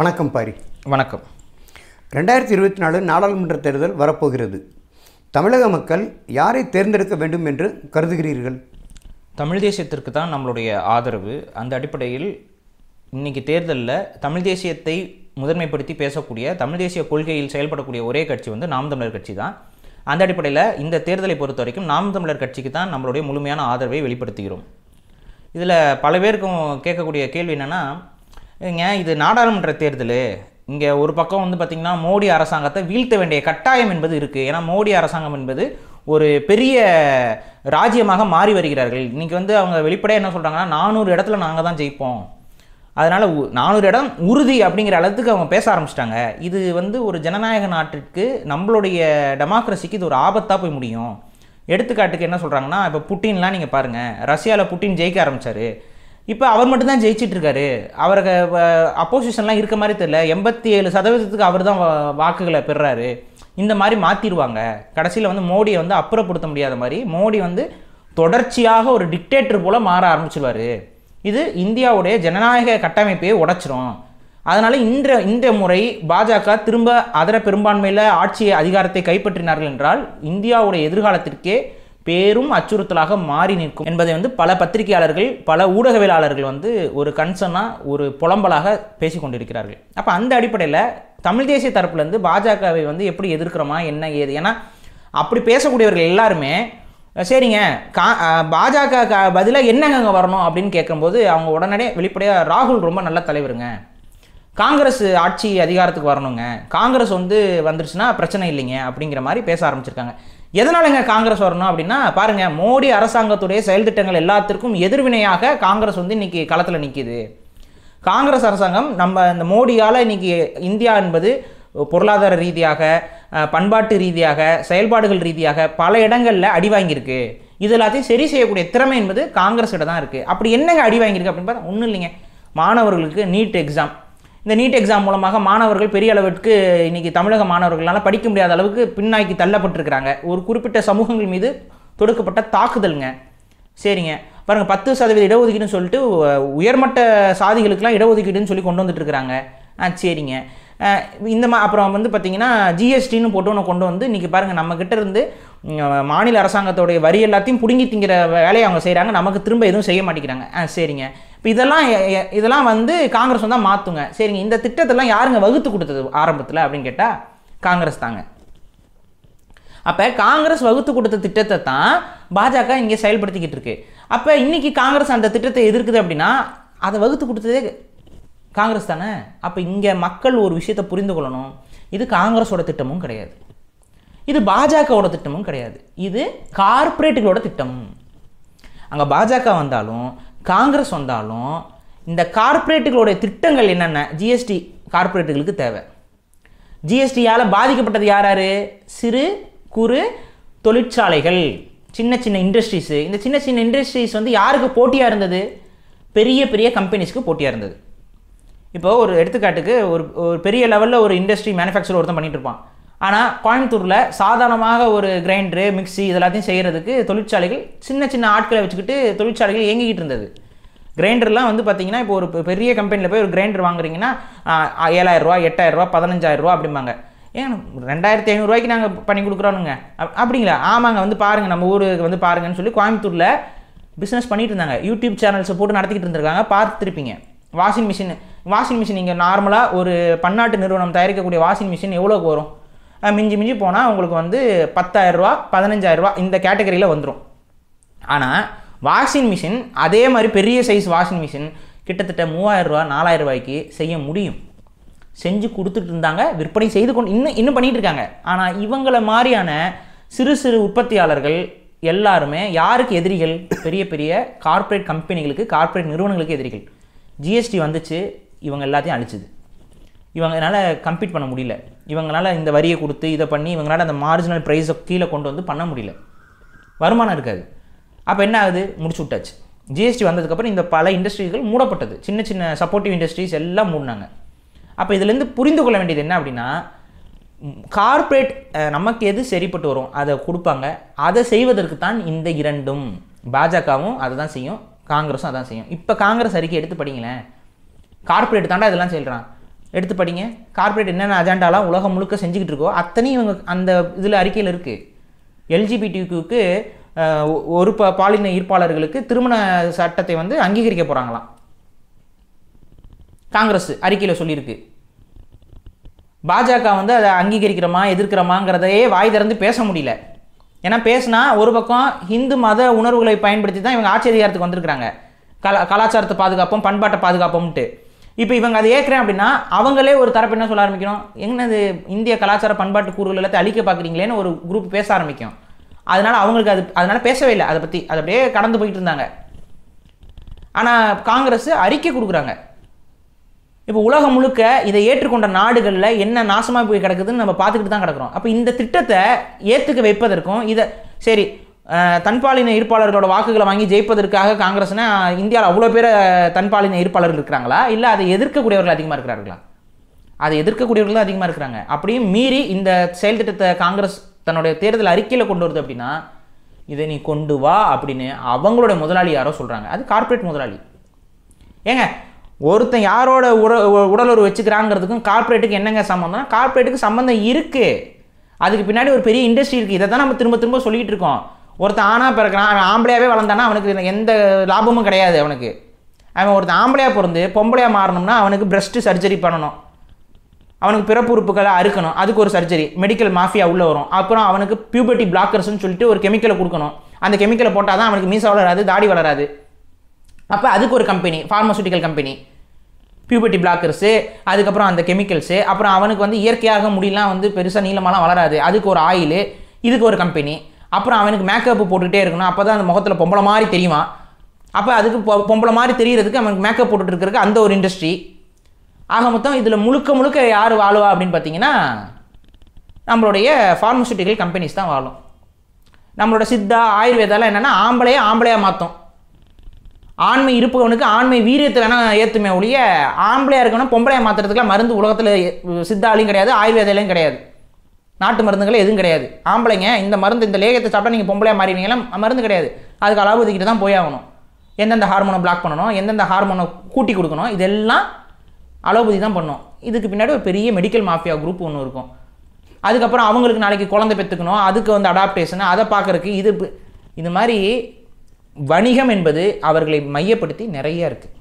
வணக்கம் பாரி. வணக்கம். 2024 நாடாளுமன்ற தேர்தல் வரப்போகிறது. தமிழக மக்கள் யாரை தேர்ந்தெடுக்க வேண்டும் என்று கருதுகிறீர்கள்? தமிழ் தேசியத்திற்கு தான் நம்மளுடைய ஆதரவு. அந்த அடிப்படையில் இன்றைக்கி தேர்தலில் தமிழ் தேசியத்தை முதன்மைப்படுத்தி பேசக்கூடிய தமிழ் தேசிய கொள்கையில் செயல்படக்கூடிய ஒரே கட்சி நாம் தமிழர் கட்சி தான். அந்த அடிப்படையில் இந்த தேர்தலை பொறுத்த வரைக்கும் நாம் தமிழர் கட்சிக்கு தான் நம்மளுடைய முழுமையான ஆதரவை வெளிப்படுத்துகிறோம். இதில் பல பேருக்கும் கேட்கக்கூடிய கேள்வி என்னென்னா, இது நாடாளுமன்ற தேர்தல், இங்கே ஒரு பக்கம் பார்த்திங்கன்னா மோடி அரசாங்கத்தை வீழ்த்த வேண்டிய கட்டாயம் என்பது இருக்குது. ஏன்னா மோடி அரசாங்கம் என்பது ஒரு பெரிய ராஜ்யமாக மாறி வருகிறார்கள். இன்றைக்கி அவங்க வெளிப்படையாக என்ன சொல்கிறாங்கன்னா, 400 இடத்துல நாங்கள் தான் ஜெயிப்போம், அதனால் 400 இடம் உறுதி அப்படிங்கிற அளவுக்கு அவங்க பேச ஆரம்பிச்சிட்டாங்க. இது ஒரு ஜனநாயக நாட்டிற்கு, நம்மளுடைய டெமோக்ரஸிக்கு இது ஒரு ஆபத்தாக போய் முடியும். எடுத்துக்காட்டுக்கு என்ன சொல்கிறாங்கன்னா, இப்போ புட்டின்லாம் நீங்கள் பாருங்கள், ரஷ்யாவில் புட்டின் ஜெயிக்க ஆரம்பித்தார். இப்போ அவர் மட்டும்தான் ஜெயிச்சிட்ருக்காரு. அவருக்கு அப்போசிஷன்லாம் இருக்க மாதிரி தெரியல. 87% அவர் தான் வாக்குகளை பெறுறாரு. இந்த மாதிரி மாற்றிடுவாங்க. கடைசியில் மோடியை அப்புறப்படுத்த முடியாத மாதிரி மோடி தொடர்ச்சியாக ஒரு டிக்டேட்டர் போல் மாற ஆரம்பிச்சிடுவார். இது இந்தியாவுடைய ஜனநாயக கட்டமைப்பையே உடைச்சிரும். அதனால் இந்த முறை பாஜக திரும்ப அதர பெரும்பான்மையில் ஆட்சி அதிகாரத்தை கைப்பற்றினார்கள் என்றால் இந்தியாவுடைய எதிர்காலத்திற்கே பேரும் அச்சுறுத்தலாக மாறி நிற்கும் என்பதை பல பத்திரிகையாளர்கள், பல ஊடகவியலாளர்கள் ஒரு கன்சர்னாக, ஒரு புலம்பலாக பேசி கொண்டிருக்கிறார்கள். அப்போ அந்த அடிப்படையில் தமிழ் தேசிய தரப்புலேருந்து பாஜகவை எப்படி எதிர்க்கிறோமா என்ன ஏது, ஏன்னா அப்படி பேசக்கூடியவர்கள் எல்லாருமே சரிங்க பாஜக பதிலாக என்னங்க வரணும் அப்படின்னு கேட்கும்போது அவங்க உடனே வெளிப்படையாக ராகுல் ரொம்ப நல்ல தலைவருங்க, காங்கிரஸ் ஆட்சி அதிகாரத்துக்கு வரணுங்க, காங்கிரஸ் வந்துருச்சுன்னா பிரச்சனை இல்லைங்க அப்படிங்கிற மாதிரி பேச ஆரம்பிச்சிருக்காங்க. எதனாலங்க காங்கிரஸ் வரணும் அப்படின்னா, பாருங்கள், மோடி அரசாங்கத்துடைய செயல் திட்டங்கள் எல்லாத்திற்கும் எதிர்வினையாக காங்கிரஸ் இன்றைக்கி களத்தில் நிற்கிது. காங்கிரஸ் அரசாங்கம் நம்ம இந்த மோடியால் இன்றைக்கி இந்தியா என்பது பொருளாதார ரீதியாக, பண்பாட்டு ரீதியாக, செயல்பாடுகள் ரீதியாக பல இடங்களில் அடி வாங்கியிருக்கு. இது எல்லாத்தையும் சரி செய்யக்கூடிய திறமை என்பது காங்கிரஸிட தான் இருக்குது. அப்படி என்னங்க அடி வாங்கியிருக்கு அப்படின்னு பார்த்தா ஒன்றும் இல்லைங்க, மாணவர்களுக்கு நீட் எக்ஸாம். இந்த நீட் எக்ஸாம் மூலமாக மாணவர்கள் பெரிய அளவிற்கு இன்றைக்கி தமிழக மாணவர்களால் படிக்க முடியாத அளவுக்கு பின்னாக்கி தள்ளப்பட்டிருக்கிறாங்க. ஒரு குறிப்பிட்ட சமூகங்கள் மீது தொடுக்கப்பட்ட தாக்குதலுங்க. சரிங்க, பாருங்கள், 10% இடஒதுக்கீடுன்னு சொல்லிட்டு உயர்மட்ட சாதிகளுக்கெல்லாம் இடஒதுக்கீடுன்னு சொல்லி கொண்டு வந்துட்டுருக்குறாங்க. சரிங்க, இந்த அப்புறம் பார்த்திங்கன்னா ஜிஎஸ்டின்னு போட்டு ஒன்று கொண்டு இன்றைக்கி பாருங்கள், நம்மக்கிட்ட இருந்து மாநில அரசாங்கத்தோடைய வரி எல்லாத்தையும் பிடுங்கி திங்கிற வேலையை அவங்க செய்கிறாங்க, நமக்கு திரும்ப எதுவும் செய்ய மாட்டேங்கிறாங்க. சரிங்க, இப்போ இதெல்லாம் காங்கிரஸ் தான் மாற்றுங்க. சரிங்க, இந்த திட்டத்தெல்லாம் யாருங்க வகுத்து கொடுத்தது ஆரம்பத்தில் அப்படின்னு கேட்டால் காங்கிரஸ் தாங்க. அப்போ காங்கிரஸ் வகுத்து கொடுத்த திட்டத்தை தான் பாஜக இங்கே செயல்படுத்திக்கிட்டு இருக்கு. அப்போ இன்றைக்கி காங்கிரஸ் அந்த திட்டத்தை எதிர்க்குது அப்படின்னா அதை வகுத்து கொடுத்ததே காங்கிரஸ் தானே. அப்போ இங்கே மக்கள் ஒரு விஷயத்தை புரிந்து கொள்ளணும், இது காங்கிரஸோட திட்டமும் கிடையாது, இது பாஜகவோட திட்டமும் கிடையாது, இது கார்ப்பரேட்டுகளோட திட்டம். அங்கே பாஜக வந்தாலும் காங்கிரஸ் வந்தாலும் இந்த கார்ப்பரேட்டுகளுடைய திட்டங்கள் என்னென்ன, ஜிஎஸ்டி கார்ப்பரேட்டுகளுக்கு தேவை. ஜிஎஸ்டியால் பாதிக்கப்பட்டது யார்? சிறு குறு தொழிற்சாலைகள், சின்ன சின்ன இண்டஸ்ட்ரீஸு. இந்த சின்ன சின்ன இண்டஸ்ட்ரீஸ் யாருக்கு போட்டியாக இருந்தது? பெரிய பெரிய கம்பெனிஸ்க்கு போட்டியாக இருந்தது. இப்போ ஒரு எடுத்துக்காட்டுக்கு ஒரு பெரிய லெவலில் ஒரு இண்டஸ்ட்ரி மேனுஃபேக்சர் ஒருத்தன் பண்ணிகிட்டு இருப்பான். ஆனால் கோயம்புத்தூரில் சாதாரணமாக ஒரு கிரைண்டரு, மிக்சி இதெல்லாத்தையும் செய்கிறதுக்கு தொழிற்சாலைகள், சின்ன சின்ன ஆட்களை வச்சுக்கிட்டு தொழிற்சாலைகள் இயங்கிக்கிட்டு இருந்தது. கிரைண்டர்லாம் பார்த்திங்கன்னா இப்போ ஒரு பெரிய கம்பெனியில் போய் ஒரு கிரைண்டர் வாங்குறீங்கன்னா 7,000 ரூபா, 8,000 ரூபா, 15,000 ரூபா அப்படிம்பாங்க. ஏன் 2,500 ரூபாய்க்கு நாங்கள் பண்ணி கொடுக்குறோனுங்க அப்படிங்களா? ஆமாங்க, பாருங்கள், நம்ம ஊருக்கு பாருங்கன்னு சொல்லி கோயம்புத்தூரில் பிஸ்னஸ் பண்ணிட்டு இருந்தாங்க. யூடியூப் சேனல்ஸை போட்டு நடத்திக்கிட்டு இருந்திருக்காங்க, பார்த்துருப்பீங்க. வாஷிங் மிஷின் இங்கே நார்மலாக ஒரு பன்னாட்டு நிறுவனம் தயாரிக்கக்கூடிய வாஷிங் மிஷின் எவ்வளோக்கு வரும்? மிஞ்சி போனால் உங்களுக்கு 10,000 ரூபா, 15,000 ரூபா இந்த கேட்டகரியில் வந்துடும். ஆனால் வாஷிங் மிஷின், அதே மாதிரி பெரிய சைஸ் வாஷிங் மிஷின் கிட்டத்தட்ட 3,000 ரூபா, 4,000 ரூபாய்க்கு செய்ய முடியும். செஞ்சு கொடுத்துட்டு இருந்தாங்க, விற்பனை செய்து கொண்டு இன்னும் பண்ணிகிட்டு இருக்காங்க. ஆனால் இவங்களை மாதிரியான சிறு சிறு உற்பத்தியாளர்கள் எல்லாருமே யாருக்கு எதிரிகள்? பெரிய பெரிய கார்ப்பரேட் கம்பெனிகளுக்கு, கார்ப்பரேட் நிறுவனங்களுக்கு எதிரிகள். ஜிஎஸ்டி வந்துச்சு, இவங்க எல்லாத்தையும் அழிச்சுது. இவங்களால கம்பீட் பண்ண முடியல, இவங்களால இந்த வரியை கொடுத்து இதை பண்ணி இவங்களால அந்த மார்ஜினல் ப்ரைஸை கீழே கொண்டு பண்ண முடியல, வருமானம் இருக்காது. அப்போ என்ன ஆகுது? முடிச்சு விட்டாச்சு. ஜிஎஸ்டி வந்ததுக்கப்புறம் இந்த பல இண்டஸ்ட்ரீஸ்கள் மூடப்பட்டது, சின்ன சின்ன சப்போர்ட்டிவ் இண்டஸ்ட்ரீஸ் எல்லாம் மூடினாங்க. அப்போ இதுலேருந்து புரிந்து கொள்ள வேண்டியது என்ன அப்படின்னா, கார்ப்பரேட் நமக்கு எது சரிப்பட்டு வரும் அதை கொடுப்பாங்க. அதை செய்வதற்கு தான் இந்த இரண்டும், பாஜகவும் அதை தான் செய்யும், காங்கிரஸும் அதான் செய்யும். இப்போ காங்கிரஸ் அறிக்கை எடுத்து படிங்களேன், கார்ப்பரேட் தாண்டா இதெல்லாம் செய்கிறான். எடுத்து படிங்க. கார்ப்பரேட் என்னென்ன அஜெண்டாலாம் உலகம் முழுக்க செஞ்சுக்கிட்டு இருக்கோ அத்தனையும் இவங்க அந்த இதில் அறிக்கையில் இருக்குது. எல்ஜிபிடிக்கு ஒரு பாலின ஈர்ப்பாளர்களுக்கு திருமண சட்டத்தை வந்து அங்கீகரிக்க போகிறாங்களாம். காங்கிரஸ் அறிக்கையில் சொல்லியிருக்கு. பாஜக வந்து அதை அங்கீகரிக்கிறோமா எதிர்க்கிறோமாங்கிறதையே வாய் திறந்து பேச முடியல. ஏன்னா பேசினா ஒரு பக்கம் ஹிந்து மத உணர்வுகளை பயன்படுத்தி தான் இவங்க ஆட்சி அதிகாரத்துக்கு வந்திருக்கிறாங்க. கலாச்சாரத்தை பாதுகாப்போம், பண்பாட்டை பாதுகாப்போம்ட்டு. இப்போ இவங்க அதை ஏற்கிறேன் அப்படின்னா அவங்களே ஒரு தரப்பு என்ன சொல்ல ஆரம்பிக்கணும், என்னது இந்திய கலாச்சார பண்பாட்டு கூறுகள் எல்லாத்தையும் அழிக்க பார்க்குறீங்களேன்னு ஒரு குரூப் பேச ஆரம்பிக்கும். அதனால் அவங்களுக்கு அதனால் பேசவே இல்லை. அதை பற்றி அதை அப்படியே கடந்து போயிட்டு இருந்தாங்க. ஆனால் காங்கிரஸ் அறிக்கை கொடுக்குறாங்க. இப்போ உலகம் முழுக்க இதை ஏற்றுக்கொண்ட நாடுகளில் என்ன நாசமாக போய் கிடக்குதுன்னு நம்ம பார்த்துக்கிட்டு தான் கிடக்கிறோம். அப்போ இந்த திட்டத்தை ஏற்றுக்க வைப்பதற்கும் இதை சரி தன்பாலின ஈர்ப்பாளர்களோட வாக்குகளை வாங்கி ஜெயிப்பதற்காக காங்கிரஸ்னா இந்தியாவில் அவ்வளோ பேர் தன்பாலின ஈர்ப்பாளர்கள் இருக்கிறாங்களா, இல்லை அதை எதிர்க்கக்கூடியவர்கள் அதிகமாக இருக்கிறார்களா? அதை எதிர்க்கக்கூடியவர்கள் தான் அதிகமாக இருக்கிறாங்க. அப்படியும் மீறி இந்த செயல் திட்டத்தை காங்கிரஸ் தன்னுடைய தேர்தல் அறிக்கையில் கொண்டு வருது அப்படின்னா இதை நீ கொண்டு வா அப்படின்னு அவங்களோட முதலாளி யாரோ சொல்கிறாங்க. அது கார்ப்பரேட் முதலாளி. ஏங்க ஒருத்தன் யாரோட உடலுறவு வச்சுக்கிறாங்கிறதுக்கும் கார்ப்பரேட்டுக்கு என்னங்க சம்மந்தம்? கார்ப்பரேட்டுக்கு சம்மந்தம் இருக்குது. அதுக்கு பின்னாடி ஒரு பெரிய இண்டஸ்ட்ரி இருக்குது. இதை தான் நம்ம திரும்ப திரும்ப சொல்லிகிட்டு இருக்கோம். ஒருத்தன் ஆணாக பிறக்கிறான், அவன் ஆம்பளையாகவே வளர்ந்தானா அவனுக்கு எந்த லாபமும் கிடையாது. அவன் ஒருத்தன் ஆம்பளையாக பிறந்து பொம்பளையாக மாறணும்னா அவனுக்கு பிரஸ்ட் சர்ஜரி பண்ணணும், அவனுக்கு பிறப்பு உறுப்புகளை அறுக்கணும், அதுக்கு ஒரு சர்ஜரி, மெடிக்கல் மாஃபியா உள்ளே வரும். அப்புறம் அவனுக்கு பியூபர்ட்டி பிளாக்கர்ஸ்ன்னு சொல்லிட்டு ஒரு கெமிக்கலை கொடுக்கணும். அந்த கெமிக்கலை போட்டால் தான் அவனுக்கு மீசை வளராது, தாடி வளராது. அப்போ அதுக்கு ஒரு கம்பெனி, ஃபார்மசூட்டிக்கல் கம்பெனி, பியூபர்ட்டி பிளாக்கர்ஸு, அதுக்கப்புறம் அந்த கெமிக்கல்ஸு, அப்புறம் அவனுக்கு வந்து இயற்கையாக முடியலாம் வந்து பெருசாக நீளமாலாம் வளராது, அதுக்கு ஒரு ஆயிலு, இதுக்கு ஒரு கம்பெனி. அப்புறம் அவனுக்கு மேக்கப் போட்டுக்கிட்டே இருக்கணும், அப்போ தான் அந்த முகத்தில் பொம்பளை மாதிரி தெரியுமா. அப்போ அதுக்கு பொம்பளை மாதிரி தெரிகிறதுக்கு அவனுக்கு மேக்கப் போட்டுட்டு இருக்கிறதுக்கு அந்த ஒரு இண்டஸ்ட்ரி. ஆக மொத்தம் இதில் முழுக்க முழுக்க யார் வாழுவா அப்படின்னு பார்த்தீங்கன்னா நம்மளுடைய ஃபார்மசூட்டிக்கல் கம்பெனிஸ் தான் வாழும். நம்மளோட சித்தா ஆயுர்வேதாலாம் என்னென்னா ஆம்பளையாக மாற்றும். ஆண்மை இருப்பவனுக்கு ஆண்மை வீரியத்தை வேணால் ஏற்றுமே ஒழிய ஆம்பளையாக இருக்கணும் பொம்பளையாக மாற்றுறதுக்குலாம் மருந்து உலகத்தில் சித்தாலையும் கிடையாது, ஆயுர்வேதாலையும் கிடையாது, நாட்டு மருந்துகள் எதுவும் கிடையாது. ஆம்பளைங்க இந்த மருந்து இந்த லேகத்தை சாப்பிட்டா நீங்கள் பொம்பளையாக மாறினீங்களாம் மருந்து கிடையாது. அதுக்கு அளவு ஒதுக்கிட்டு தான் போயாகணும். எந்தெந்த ஹார்மோனை பிளாக் பண்ணணும், எந்தெந்த ஹார்மோனை கூட்டி கொடுக்கணும், இதெல்லாம் அளவுபதி தான் பண்ணணும். இதுக்கு பின்னாடி ஒரு பெரிய மெடிக்கல் மாஃபியா குரூப் ஒன்று இருக்கும். அதுக்கப்புறம் அவங்களுக்கு நாளைக்கு குழந்தை பெற்றுக்கணும், அதுக்கு வந்து அடாப்டேஷன், அதை பார்க்குறதுக்கு இது மாதிரி வணிகம் என்பது அவர்களை மையப்படுத்தி நிறைய இருக்குது.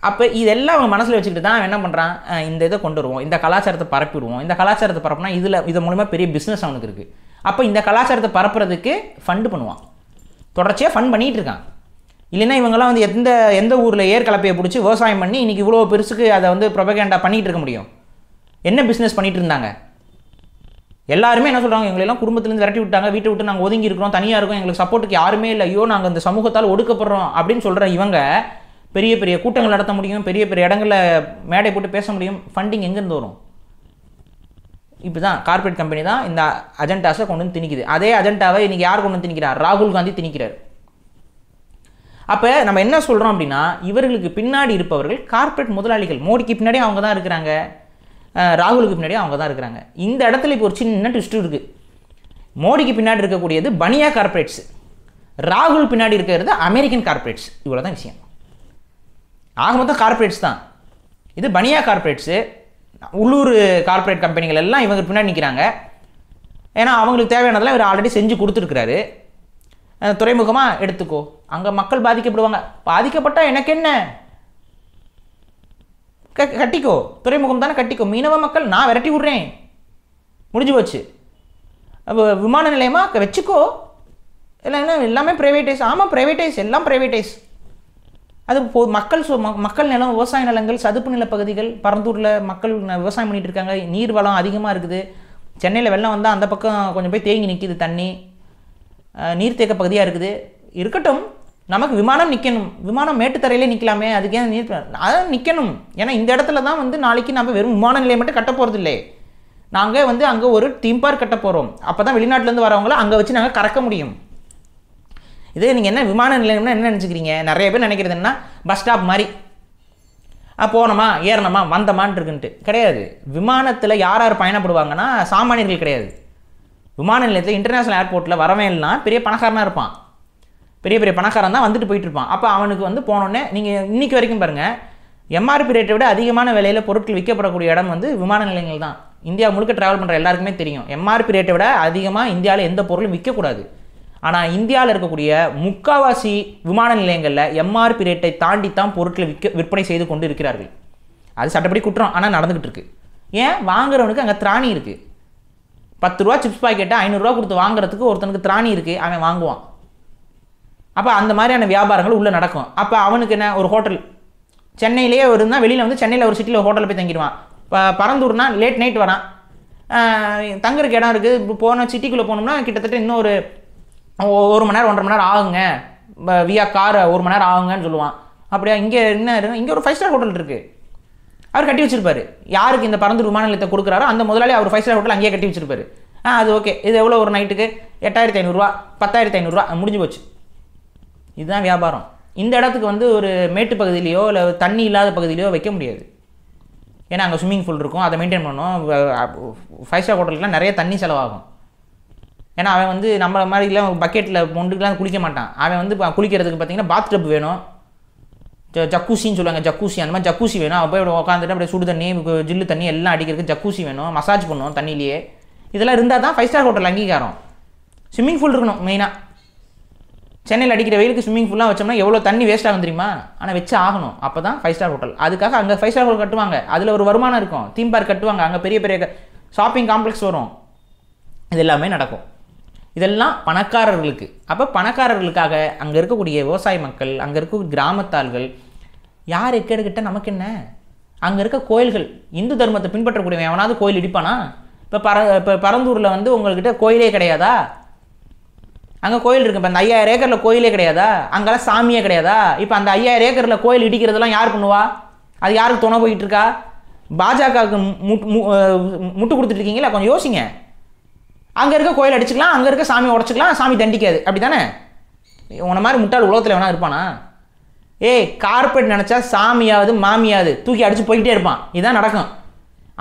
அப்போ இதெல்லாம் அவங்க மனசில் வச்சுக்கிட்டு தான் என்ன பண்ணுறான், இந்த இதை கொண்டு வருவோம், இந்த கலாச்சாரத்தை பரப்பிடுவோம், இந்த கலாச்சாரத்தை பரப்புனா இது மூலமாக பெரிய பிஸ்னஸ் அவனுக்கு இருக்குது. அப்போ இந்த கலாச்சாரத்தை பரப்புறதுக்கு ஃபண்டு பண்ணுவான், தொடர்ச்சியாக ஃபண்ட் பண்ணிகிட்டு இருக்கான். இல்லைன்னா இவங்கெல்லாம் வந்து எந்த ஊரில் ஏற்கலப்பையை பிடிச்சி விவசாயம் பண்ணி இன்றைக்கி இவ்வளோ பெருசுக்கு அதை வந்து ப்ரொபகேண்டா பண்ணிகிட்டு இருக்க முடியும்? என்ன பிஸ்னஸ் பண்ணிகிட்டு இருந்தாங்க? எல்லாருமே என்ன சொல்கிறாங்க, எங்களெல்லாம் குடும்பத்துலேருந்து விரட்டி விட்டாங்க, வீட்டை விட்டு நாங்கள் ஒதுங்கி இருக்கிறோம், தனியாக இருக்கோம், எங்களுக்கு சப்போர்ட்டுக்கு யாருமே இல்லை, ஐயோ நாங்கள் இந்த சமூகத்தால் ஒடுக்கப்படுறோம் அப்படின்னு சொல்கிற இவங்க பெரிய பெரிய கூட்டங்கள் நடத்த முடியும், பெரிய பெரிய இடங்களில் மேடை போட்டு பேச முடியும். ஃபண்டிங் எங்கேருந்து வரும்? இப்படி தான் கார்ப்பரேட் கம்பெனி தான் இந்த அஜெண்டாஸை கொண்டு வந்து திணிக்குது. அதே அஜெண்டாவை இன்றைக்கி யார் கொண்டு வந்து திணிக்கிறார்? ராகுல் காந்தி திணிக்கிறார். அப்போ நம்ம என்ன சொல்கிறோம் அப்படின்னா இவர்களுக்கு பின்னாடி இருப்பவர்கள் கார்ப்பரேட் முதலாளிகள். மோடிக்கு பின்னாடி அவங்க தான் இருக்கிறாங்க, ராகுலுக்கு பின்னாடி அவங்க தான் இருக்கிறாங்க. இந்த இடத்துல இப்போ ஒரு சின்ன ட்விஸ்ட் இருக்குது. மோடிக்கு பின்னாடி இருக்கக்கூடியது பனியா கார்ப்பரேட்ஸ், ராகுல் பின்னாடி இருக்கிறது அமெரிக்கன் கார்ப்பரேட்ஸ். இவ்வளோ தான் விஷயம். ஆக மொத்தம் கார்ப்பரேட்ஸ் தான். இது பனியா கார்ப்பரேட்ஸு, உள்ளூர் கார்ப்பரேட் கம்பெனிகள் எல்லாம் இவங்க பின்னாடி நிற்கிறாங்க. ஏன்னா அவங்களுக்கு தேவையானதெல்லாம் இவர் ஆல்ரெடி செஞ்சு கொடுத்துருக்கிறாரு. துறைமுகமாக எடுத்துக்கோ, அங்கே மக்கள் பாதிக்கப்படுவாங்க, பாதிக்கப்பட்டால் எனக்கு என்ன, கட்டிக்கோ, துறைமுகம் தானே கட்டிக்கோ, மீனவ மக்கள் நான் விரட்டி விட்றேன், முடிஞ்சு போச்சு. அப்போ விமான நிலையமாக வச்சுக்கோ, இல்லை எல்லாமே ப்ரைவேட்டைஸ். ஆமாம் ப்ரைவேட்டைஸ், எல்லாம் ப்ரைவேட்டைஸ். அது மக்கள் நிலம், விவசாய நிலங்கள், சதுப்பு நில பகுதிகள், பரந்தூரில் மக்கள் விவசாயம் பண்ணிகிட்டு இருக்காங்க, நீர் வளம் அதிகமாக இருக்குது. சென்னையில் வெள்ளம் வந்தால் அந்த பக்கம் கொஞ்சம் போய் தேங்கி நிற்கிது தண்ணி, நீர்த்தேக்க பகுதியாக இருக்குது. இருக்கட்டும், நமக்கு விமானம் நிற்கணும், விமானம் மேட்டுத்தரையிலே நிற்கலாமே, அதுக்கு ஏன் நீர் அதான் நிற்கணும். ஏன்னா இந்த இடத்துல தான் வந்து நாளைக்கு நம்ம வெறும் விமான நிலையம் மட்டும் கட்ட போகிறது இல்லை, நாங்கள் வந்து அங்கே ஒரு தீம் பார்க் கட்ட போகிறோம். அப்போ தான் வெளிநாட்டிலேருந்து வரவங்கள அங்கே வச்சு நாங்கள் கறக்க முடியும். இதே நீங்கள் என்ன விமான நிலையம்னா என்ன நினச்சிக்கிறீங்க? நிறைய பேர் நினைக்கிறது என்ன, பஸ் ஸ்டாப் மாதிரி போனோமா ஏறணுமா வந்தமான் இருக்குன்ட்டு. கிடையாது. விமானத்தில் யார் யார் பயணப்படுவாங்கன்னா சாமானியர்கள் கிடையாது. விமான நிலையத்தில் இன்டர்நேஷ்னல் ஏர்போர்ட்டில் வரவேன்னா பெரிய பணக்காரனாக இருப்பான், பெரிய பெரிய பணக்காரன் தான் வந்துட்டு போயிட்டு இருப்பான். அப்போ அவனுக்கு வந்து போனோடனே நீங்கள் இன்றைக்கி வரைக்கும் பாருங்கள், எம்ஆர்பி ரேட்டை விட அதிகமான விலையில் பொருட்கள் விற்கப்படக்கூடிய இடம் வந்து விமான நிலையங்கள் தான். இந்தியா முழுக்க ட்ராவல் பண்ணுற எல்லாருக்குமே தெரியும், எம்ஆர்பி ரேட்டை விட அதிகமாக இந்தியாவில் எந்த பொருளும் விற்கக்கூடாது. ஆனால் இந்தியாவில் இருக்கக்கூடிய முக்காவாசி விமான நிலையங்களில் எம்ஆர்பி ரேட்டை தாண்டி தான் பொருட்களை விற்பனை செய்து கொண்டு இருக்கிறார்கள். அது சட்டப்படி குற்றம், ஆனால் நடந்துக்கிட்டு இருக்கு. ஏன்? வாங்குறவனுக்கு அங்கே திராணி இருக்குது. 10 ரூபா சிப்ஸ் பாக்கெட்டை 500 ரூபா கொடுத்து வாங்குறதுக்கு ஒருத்தனுக்கு திராணி இருக்குது, அவன் வாங்குவான். அப்போ அந்த மாதிரியான வியாபாரங்கள் உள்ளே நடக்கும். அப்போ அவனுக்கு என்ன, ஒரு ஹோட்டல் சென்னையிலேயே இருந்தால் வெளியில் வந்து சென்னையில் ஒரு சிட்டியில் ஹோட்டலில் போய் தங்கிடுவான். இப்போ பரந்தூர்னா லேட் நைட் வரான், தங்குறதுக்கு இடம் இருக்குது. இப்போ போன சிட்டிக்குள்ளே போனோம்னா கிட்டத்தட்ட இன்னும் ஒரு 1 மணி நேரம் 1.5 மணி நேரம் ஆகுங்க, வியா கார் 1 மணி நேரம் ஆகுங்கன்னு சொல்லுவான். அப்படியா? இங்கே என்ன இருக்குது, இங்கே ஒரு 5 ஸ்டார் ஹோட்டல் இருக்குது, அவர் கட்டி வச்சிருப்பாரு. யாருக்கு இந்த பரந்தூர் விமான நிலையத்தை கொடுக்குறாரோ அந்த முதலாளி அவர் 5 ஸ்டார் ஹோட்டல் அங்கேயே கட்டி வச்சிருப்பாரு. அது ஓகே, இது எவ்வளோ ஒரு நைட்டுக்கு 8500 ரூபா 10500 ரூபா முடிஞ்சு போச்சு. இதுதான் வியாபாரம். இந்த இடத்துக்கு வந்து ஒரு மேட்டு பகுதியிலையோ இல்லை தண்ணி இல்லாத பகுதியிலையோ வைக்க முடியாது. ஏன்னா அங்கே ஸ்விம்மிங் பூல் இருக்கும், அதை மெயின்டைன் பண்ணணும். 5 ஸ்டார் ஹோட்டலுக்குலாம் நிறைய தண்ணி செலவாகும். ஏன்னா அவன் வந்து நம்ம மாதிரிலாம் பக்கெட்டில் மொண்டுக்கெலாம் குளிக்க மாட்டான். அவன் வந்து குளிக்கிறதுக்கு பார்த்தீங்கன்னா பாத் டப் வேணும், ஜக்கூசின்னு சொல்லுவாங்க, ஜக்கூசி, அந்த மாதிரி ஜக்கூசி வேணும். அப்போ இப்படி உட்காந்துட்டு அப்படியே சுடு தண்ணி ஜில்லு தண்ணி எல்லாம் அடிக்கிறதுக்கு ஜக்கூசி வேணும், மசாஜ் பண்ணணும் தண்ணியிலேயே. இதெல்லாம் இருந்தால் தான் 5 ஸ்டார் ஹோட்டல் அங்கீகாரம். ஸ்விம்மிங் பூல் இருக்கணும் மெயினாக. சென்னையில் அடிக்கிற வெயிலுக்கு ஸ்விம்மிங் பூல்லாம் வச்சோம்னா எவ்வளோ தண்ணி வேஸ்ட் ஆகும் தெரியுமா? ஆனால் வச்சு ஆகணும், அப்போ தான் 5 ஸ்டார் ஹோட்டல். அதுக்காக அங்கே 5 ஸ்டார் ஹோட்டல் கட்டுவாங்க, அதில் ஒரு வருமானம் இருக்கும். தீம் பார்க் கட்டுவாங்க, அங்கே பெரிய பெரிய ஷாப்பிங் காம்ப்ளெக்ஸ் வரும். இது எல்லாமே நடக்கும். இதெல்லாம் பணக்காரர்களுக்கு. அப்போ பணக்காரர்களுக்காக அங்கே இருக்கக்கூடிய விவசாய மக்கள், அங்கே இருக்கக்கூடிய கிராமத்தார்கள் யார் எக்கேடுகிட்ட நமக்கு என்ன? அங்கே இருக்க கோயில்கள், இந்து தர்மத்தை பின்பற்றக்கூடியவன் எவனாவது கோயில் இடிப்பானா? இப்போ பரந்தூரில் வந்து உங்கள்கிட்ட கோயிலே கிடையாதா? அங்கே கோயில் இருக்குது. இப்போ அந்த 5000 ஏக்கரில் கோயிலே கிடையாதா? அங்கெல்லாம் சாமியே கிடையாதா? இப்போ அந்த 5000 ஏக்கரில் கோயில் இடிக்கிறதெல்லாம் யார் பண்ணுவா? அது யாருக்கு துணை போயிட்டு இருக்கா? பாஜகவுக்கு முட்டு கொடுத்துட்டு இருக்கீங்களா? கொஞ்சம் யோசிங்க. அங்கே இருக்க கோயில் அடிச்சுக்கலாம், அங்கே இருக்க சாமி உடச்சிக்கலாம், சாமி தண்டிக்காது. அப்படி தானே? உன்ன மாதிரி முட்டாள் உலகத்தில் வேணா இருப்பானா? கார்பரேட் நினச்சா சாமியாவது மாமியாவது தூக்கி அடித்து போய்கிட்டே இருப்பான். இதுதான் நடக்கும்.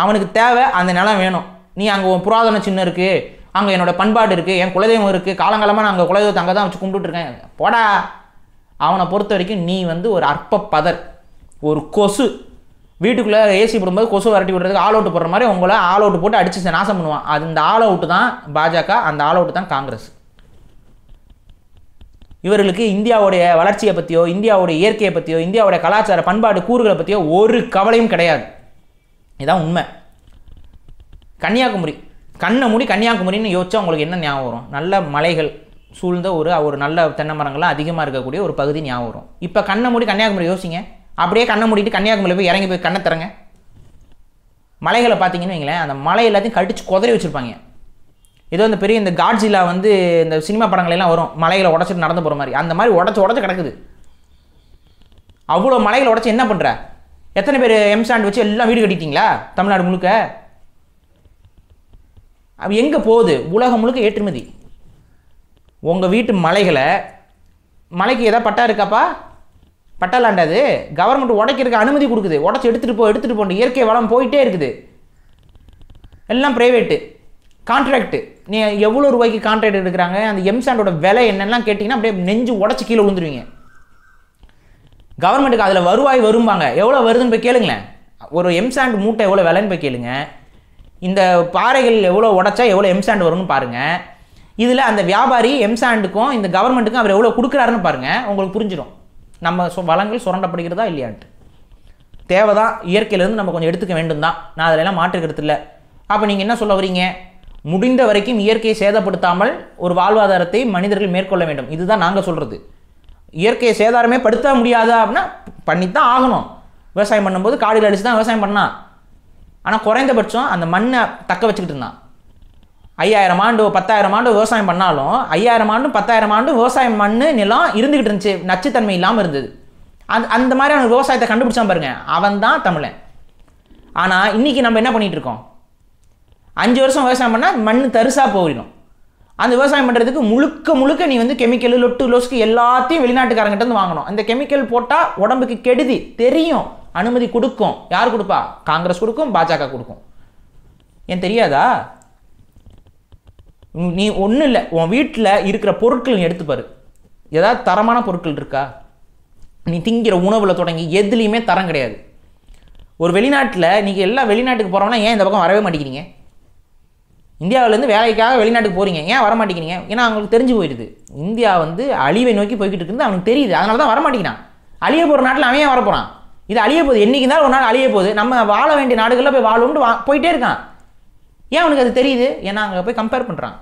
அவனுக்கு தேவை அந்த நிலம் வேணும். நீ அங்கே புராதன சின்னம் இருக்குது, அங்கே என்னோடய பண்பாடு இருக்குது, என் குலதெய்வம் இருக்குது, காலங்காலமாக நான் அங்கே குலதெய்வத்தை அங்கே தான் வச்சு கும்பிட்டுருக்கேன். போடா. அவனை பொறுத்த வரைக்கும் நீ வந்து ஒரு அற்ப பதர், ஒரு கொசு. வீட்டுக்குள்ளே ஏசி போடும்போது கொசு வரட்டி விடுறதுக்கு ஆல் அவுட் போடுற மாதிரி உங்களை ஆல் அவுட் போட்டு அடிச்சு நாசம் பண்ணுவான். அது இந்த ஆல் அவுட்டு தான் பாஜக, அந்த ஆல் அவுட்டு தான் காங்கிரஸ். இவர்களுக்கு இந்தியாவுடைய வளர்ச்சியை பற்றியோ, இந்தியாவுடைய இயற்கையை பற்றியோ, இந்தியாவுடைய கலாச்சார பண்பாடு கூறுகளை பற்றியோ ஒரு கவலையும் கிடையாது. இதுதான் உண்மை. கன்னியாகுமரி, கண்ணை மூடி கன்னியாகுமரின்னு யோசிச்சா உங்களுக்கு என்ன ஞாபகம் வரும்? நல்ல மலைகள் சூழ்ந்த ஒரு நல்ல தென்னை மரங்கள்லாம் அதிகமாக இருக்கக்கூடிய ஒரு பகுதி ஞாபகம் வரும். இப்போ கண்ணை மூடி கன்னியாகுமரி யோசிங்க. அப்படியே கண்ணை மூடிட்டு கன்னியாகுமரியில் போய் இறங்கி போய் கண்ணை திறங்க. மலைகளை பார்த்தீங்கன்னு வைங்களேன், அந்த மலை எல்லாத்தையும் கடிச்சு குதறி வச்சுருப்பாங்க. ஏதோ இந்த பெரிய இந்த காட்ஜிலா வந்து இந்த சினிமா படங்களெல்லாம் வரும், மலைகளை உடச்சிட்டு நடந்து போகிற மாதிரி. அந்த மாதிரி உடச்சு கிடக்குது. அவ்வளோ மலைகளை உடச்சி என்ன பண்ணுற? எத்தனை பேர் எம்சாண்ட் வச்சு எல்லாம் வீடு கட்டிட்டீங்களா தமிழ்நாடு முழுக்க? அது எங்கே போகுது? உலகம் முழுக்க ஏற்றுமதி. உங்கள் வீட்டு மலைக்கு ஏதாவது பட்டா இருக்காப்பா? பட்டா லேண்டாது கவர்மெண்ட் உடைக்கிறதுக்கு அனுமதி கொடுக்குது. உடச்சி எடுத்துகிட்டு போன இயற்கை வளம் போயிட்டே இருக்குது. எல்லாம் ப்ரைவேட்டு கான்ட்ராக்டு. நீ எவ்வளோ ரூபாய்க்கு கான்ட்ராக்ட் எடுக்கிறாங்க? அந்த எம்சாண்டோட விலை என்னெல்லாம் கேட்டிங்கன்னா அப்படியே நெஞ்சு உடச்சி கீழே விழுந்துருவீங்க. கவர்மெண்ட்டுக்கு அதில் வருவாய் வரும்பாங்க. எவ்வளோ வருதுன்னு போய் கேளுங்களேன். ஒரு எம்சாண்ட் மூட்டை எவ்வளோ விலைன்னு போய் கேளுங்க. இந்த பாறைகள் எவ்வளோ உடச்சா எவ்வளோ எம்சாண்ட் வரும்னு பாருங்கள். இதில் அந்த வியாபாரி எம்சாண்டுக்கும் இந்த கவர்மெண்ட்டுக்கும் அவர் எவ்வளோ கொடுக்குறாருன்னு பாருங்கள், உங்களுக்கு புரிஞ்சிடும் நம்ம வளங்கள் சுரண்டப்படுகிறதா இல்லையான்ட்டு. தேவை தான், இயற்கையிலேருந்து நம்ம கொஞ்சம் எடுத்துக்க வேண்டும் தான், நான் அதிலெல்லாம் மாற்றுக்கிறது இல்லை. அப்போ நீங்கள் என்ன சொல்ல வரீங்க? முடிந்த வரைக்கும் இயற்கையை சேதப்படுத்தாமல் ஒரு வாழ்வாதாரத்தை மனிதர்கள் மேற்கொள்ள வேண்டும், இதுதான் நாங்கள் சொல்கிறது. இயற்கையை சேதாரமே படுத்த முடியாதா அப்படின்னா பண்ணித்தான் ஆகணும். விவசாயம் பண்ணும்போது காடுகள் அடித்து தான் விவசாயம் பண்ணான். ஆனால் குறைந்தபட்சம் அந்த மண்ணை தக்க வச்சுக்கிட்டு இருந்தான். 5000 ஆண்டு 10,000 ஆண்டு விவசாயம் பண்ணாலும் 5000 ஆண்டும் 10,000 ஆண்டும் விவசாயம் மண் நிலம் இருந்துக்கிட்டு இருந்துச்சு, நச்சுத்தன்மை இல்லாமல் இருந்தது. அந்த மாதிரியான விவசாயத்தை கண்டுபிடிச்சான் பாருங்க, அவன் தான் தமிழன். ஆனால் இன்றைக்கி நம்ம என்ன பண்ணிகிட்டு இருக்கோம்? 5 வருஷம் விவசாயம் பண்ணால் மண் தரிசாக போயிடும். அந்த விவசாயம் பண்ணுறதுக்கு முழுக்க நீ வந்து கெமிக்கல் லொஸ்க்கு எல்லாத்தையும் வெளிநாட்டுக்காரங்கிட்ட இருந்து வாங்கணும். அந்த கெமிக்கல் போட்டால் உடம்புக்கு கெடுதி தெரியும், அனுமதி கொடுக்கும். யார் கொடுப்பா? காங்கிரஸ் கொடுக்கும், பாஜக கொடுக்கும். ஏன் தெரியாதா? நீ ஒன்றும் இல்லை, உன் வீட்டில் இருக்கிற பொருட்கள் நீ எடுத்துப்பாரு, ஏதாவது தரமான பொருட்கள் இருக்கா? நீ திங்கிற உணவில் தொடங்கி எதுலேயுமே தரம் கிடையாது. ஒரு வெளிநாட்டில் நீங்கள் எல்லாம் வெளிநாட்டுக்கு போகிறோம்னா ஏன் இந்த பக்கம் வரவே மாட்டேங்கிறீங்க? இந்தியாவிலேருந்து வேலைக்காக வெளிநாட்டுக்கு போகிறீங்க, ஏன் வர மாட்டேங்கிறீங்க? ஏன்னா அவங்களுக்கு தெரிஞ்சு போயிடுது இந்தியா வந்து அழிவை நோக்கி போய்கிட்டு இருக்குது, அவனுக்கு தெரியுது. அதனால தான் வர மாட்டேங்கிறான். அழிய போகிற நாட்டில் அவன் ஏன் வரப்போகிறான்? இது அழிய போகுது, என்றைக்கு இருந்தாலும் ஒரு நாள் அழிய போகுது, நம்ம வாழ வேண்டிய நாடுகளில் போய் வாழும்னு போயிட்டே இருக்கான். ஏன் அவனுக்கு அது தெரியுது? ஏன்னா அங்கே போய் கம்பேர் பண்ணுறான்.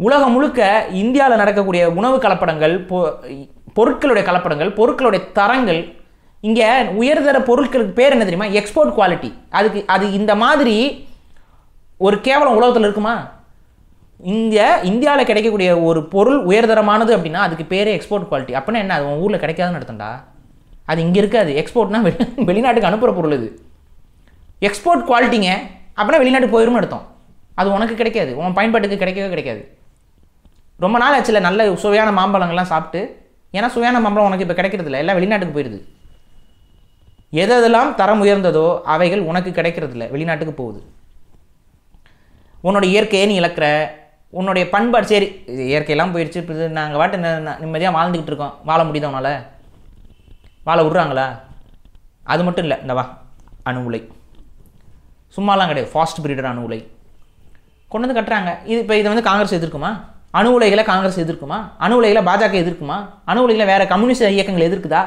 உலகம் முழுக்க இந்தியாவில் நடக்கக்கூடிய உணவு கலப்படங்கள், பொருட்களுடைய கலப்படங்கள், பொருட்களுடைய தரங்கள், இங்கே உயர்தர பொருட்களுக்கு பேர் என்ன தெரியுமா? Export quality. அது இந்த மாதிரி ஒரு கேவலம் உலகத்தில் இருக்குமா? இந்தியாவில் கிடைக்கக்கூடிய ஒரு பொருள் உயர்தரமானது அப்படின்னா அதுக்கு பேரே எக்ஸ்போர்ட் குவாலிட்டி. அப்படின்னா என்ன? அது உன் ஊரில் கிடைக்காதுன்னு அர்த்தம்டா. அது இங்கே இருக்காது. எக்ஸ்போர்ட்னா வெளிநாட்டுக்கு அனுப்புகிற பொருள். இது எக்ஸ்போர்ட் குவாலிட்டிங்க. அப்படின்னா வெளிநாட்டுக்கு போயிடும்னு அர்த்தம். அது உனக்கு கிடைக்காது, உன் பயன்பாட்டுக்கு கிடைக்கவே கிடைக்காது. ரொம்ப நாள் ஆச்சுல நல்ல சுவையான மாம்பழங்கள்லாம் சாப்பிட்டு. ஏன்னா சுவையான மாம்பழம் உனக்கு இப்போ கிடைக்கிறது இல்லை, எல்லாம் வெளிநாட்டுக்கு போயிடுது. எதெல்லாம் தரம் உயர்ந்ததோ அவைகள் உனக்கு கிடைக்கிறது இல்லை, வெளிநாட்டுக்கு போகுது. உன்னோட இயற்கையை நீ இழக்கிற, உன்னுடைய பண்பாடு. சரி, இயற்கையெல்லாம் போயிடுச்சு, இப்போ நாங்கள் வாட்டு நிம்மதியாக வாழ்ந்துக்கிட்டு இருக்கோம். வாழ முடியுதா உன்னால்? வாழ விட்றாங்களா? அது மட்டும் இல்லை, இந்த வா அணு உலை சும்மாலாம் கிடையாது. ஃபாஸ்ட் பிரீடர் அணு உலை கொண்டு வந்து கட்டுறாங்க. இப்போ இதை வந்து காங்கிரஸ் எதிர்க்குமா? அணு உலைகளை காங்கிரஸ் எதிர்க்குமா? அணு உலைகளை பாஜக எதிர்க்குமா? அணு உலைகளை வேறு கம்யூனிஸ்ட் இயக்கங்கள் எதிர்க்குதா?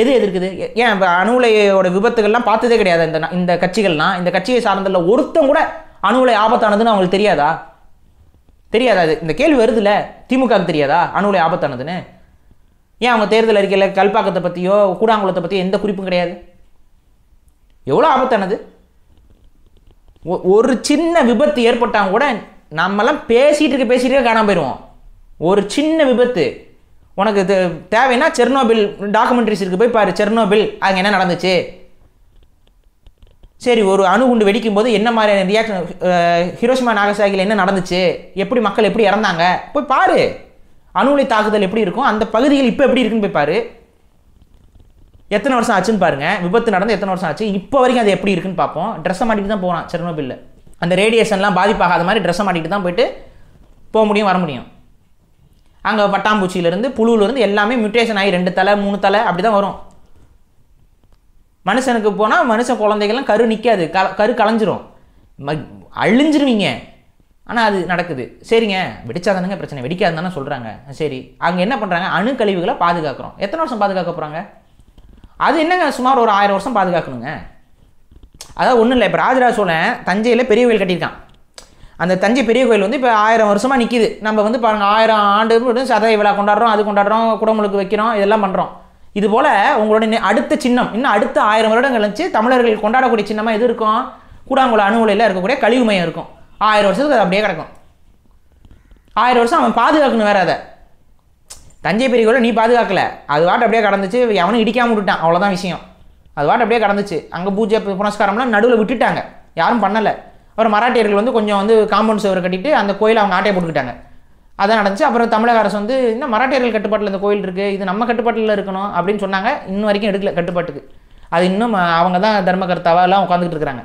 எது எதிர்க்குது? ஏன் இப்போ அணு உலையோட விபத்துகள்லாம் பார்த்ததே கிடையாது இந்த கட்சிகள்லாம். இந்த கட்சியை சார்ந்தல ஒருத்தம் கூட அணு உலை ஆபத்தானதுன்னு அவங்களுக்கு தெரியாதா? தெரியாதா? இந்த கேள்வி வருதுல்ல, திமுகவுக்கு தெரியாதா அணு உலை ஆபத்தானதுன்னு? ஏன் அவங்க தேர்தல் அறிக்கையில் கல்பாக்கத்தை பற்றியோ கூடாங்குளத்தை பற்றியோ எந்த குறிப்பும் கிடையாது? எவ்வளோ ஆபத்தானது? ஒரு சின்ன விபத்து ஏற்பட்டாங்க கூட நம்மலாம் பேசிகிட்டு காணாமல் போயிடுவோம். ஒரு சின்ன விபத்து உனக்கு தேவைன்னா செர்னோபில் டாக்குமெண்ட்ரிஸ் இருக்குது, போய் பாரு. செர்னோபில் அங்கே என்ன நடந்துச்சு? சரி, ஒரு அணுகுண்டு வெடிக்கும் போது என்ன மாதிரியான ரியாக்ஷன், ஹிரோஷிமா நாகசாகியில் என்ன நடந்துச்சு, எப்படி மக்கள் எப்படி இறந்தாங்க, போய் பாரு. அணு உலை தாக்குதல் எப்படி இருக்கும், அந்த பகுதிகள் இப்போ எப்படி இருக்குன்னு போய் பாரு. எத்தனை வருஷம் ஆச்சுன்னு பாருங்க. விபத்து நடந்து எத்தனை வருஷம் ஆச்சு, இப்போ வரைக்கும் அது எப்படி இருக்குன்னு பார்ப்போம். ட்ரெஸ்ஸை மாட்டிட்டு தான் போகிறான் செர்னோபில்ல. அந்த ரேடியேஷன்லாம் பாதிப்பாகாத மாதிரி ட்ரெஸ்ஸை மாட்டிட்டு தான் போயிட்டு போக முடியும், வர முடியும். அங்கே பட்டாம்பூச்சியிலேருந்து புழுவிலேருந்து எல்லாமே மியூட்டேஷன் ஆகி 2 தலை 3 தலை அப்படி தான் வரும். மனுஷனுக்கு போனால் மனுஷன் குழந்தைகள்லாம் கரு நிற்காது, கரு கலைஞ்சிரும், அழிஞ்சிருவீங்க. ஆனால் அது நடக்குது. சரிங்க, வெடிச்சாதானுங்க பிரச்சனை, வெடிக்காது தானே சொல்கிறாங்க. சரி, அங்கே என்ன பண்ணுறாங்க? அணு கழிவுகளை பாதுகாக்கிறோம். எத்தனை வருஷம் பாதுகாக்க போகிறாங்க? அது என்னங்க, சுமார் ஒரு 1000 வருஷம் பாதுகாக்கணுங்க. அதாவது ஒன்றும் இல்லை. இப்போ ராஜராஜ சோழன் தஞ்சையில் பெரிய கோயில் கட்டியிருக்கான். அந்த தஞ்சை பெரிய கோயில் வந்து இப்போ 1000 வருஷமாக நிற்கிது. நம்ம வந்து பாருங்க 1000 ஆண்டு சதய விழா கொண்டாடுறோம், அது கொண்டாடுறோம், குடமுழுக்கு வைக்கிறோம், இதெல்லாம் பண்ணுறோம். இதுபோல் உங்களுடைய அடுத்த சின்னம் இன்னும் அடுத்த 1000 வருடங்கள் கழிச்சு தமிழர்கள் கொண்டாடக்கூடிய சின்னமாக எது இருக்கும்? கூடாங்குளம் அணு உலையில் இருக்கக்கூடிய கழிவு மையம் இருக்கும். 1000 வருஷத்துக்கு அது அப்படியே கிடக்கும். 1000 வருஷம் அவன் பாதுகாக்கணும். வேற அதை தஞ்சை பெரிய கோயிலை நீ பாதுகாக்கலை, அது வாட்டு அப்படியே கடந்துச்சு, அவனும் இடிக்காமல் விட்டுட்டான், அவ்வளோதான் விஷயம். அது வாட்டு அப்படியே கடந்துச்சு. அங்கே பூஜை புனஸ்காரம்லாம் நடுவில் விட்டுட்டாங்க, யாரும் பண்ணலை. அப்புறம் மராட்டியர்கள் வந்து கொஞ்சம் வந்து காம்பவுண்ட் சுவர் கட்டிட்டு அந்த கோயிலை அவங்க ஆட்டையை போட்டுக்கிட்டாங்க. அதான் நடந்துச்சு. அப்புறம் தமிழக அரசு வந்து இன்னும் மராட்டியர்கள் கட்டுப்பாட்டில் இந்த கோயில் இருக்குது, இது நம்ம கட்டுப்பாட்டில் இருக்கணும் அப்படின்னு சொன்னாங்க. இன்னும் வரைக்கும் எடுக்கல கட்டுப்பாட்டுக்கு. அது இன்னும் அவங்க தான் தர்மகர்த்தாவெல்லாம் உட்காந்துக்கிட்டு இருக்கிறாங்க.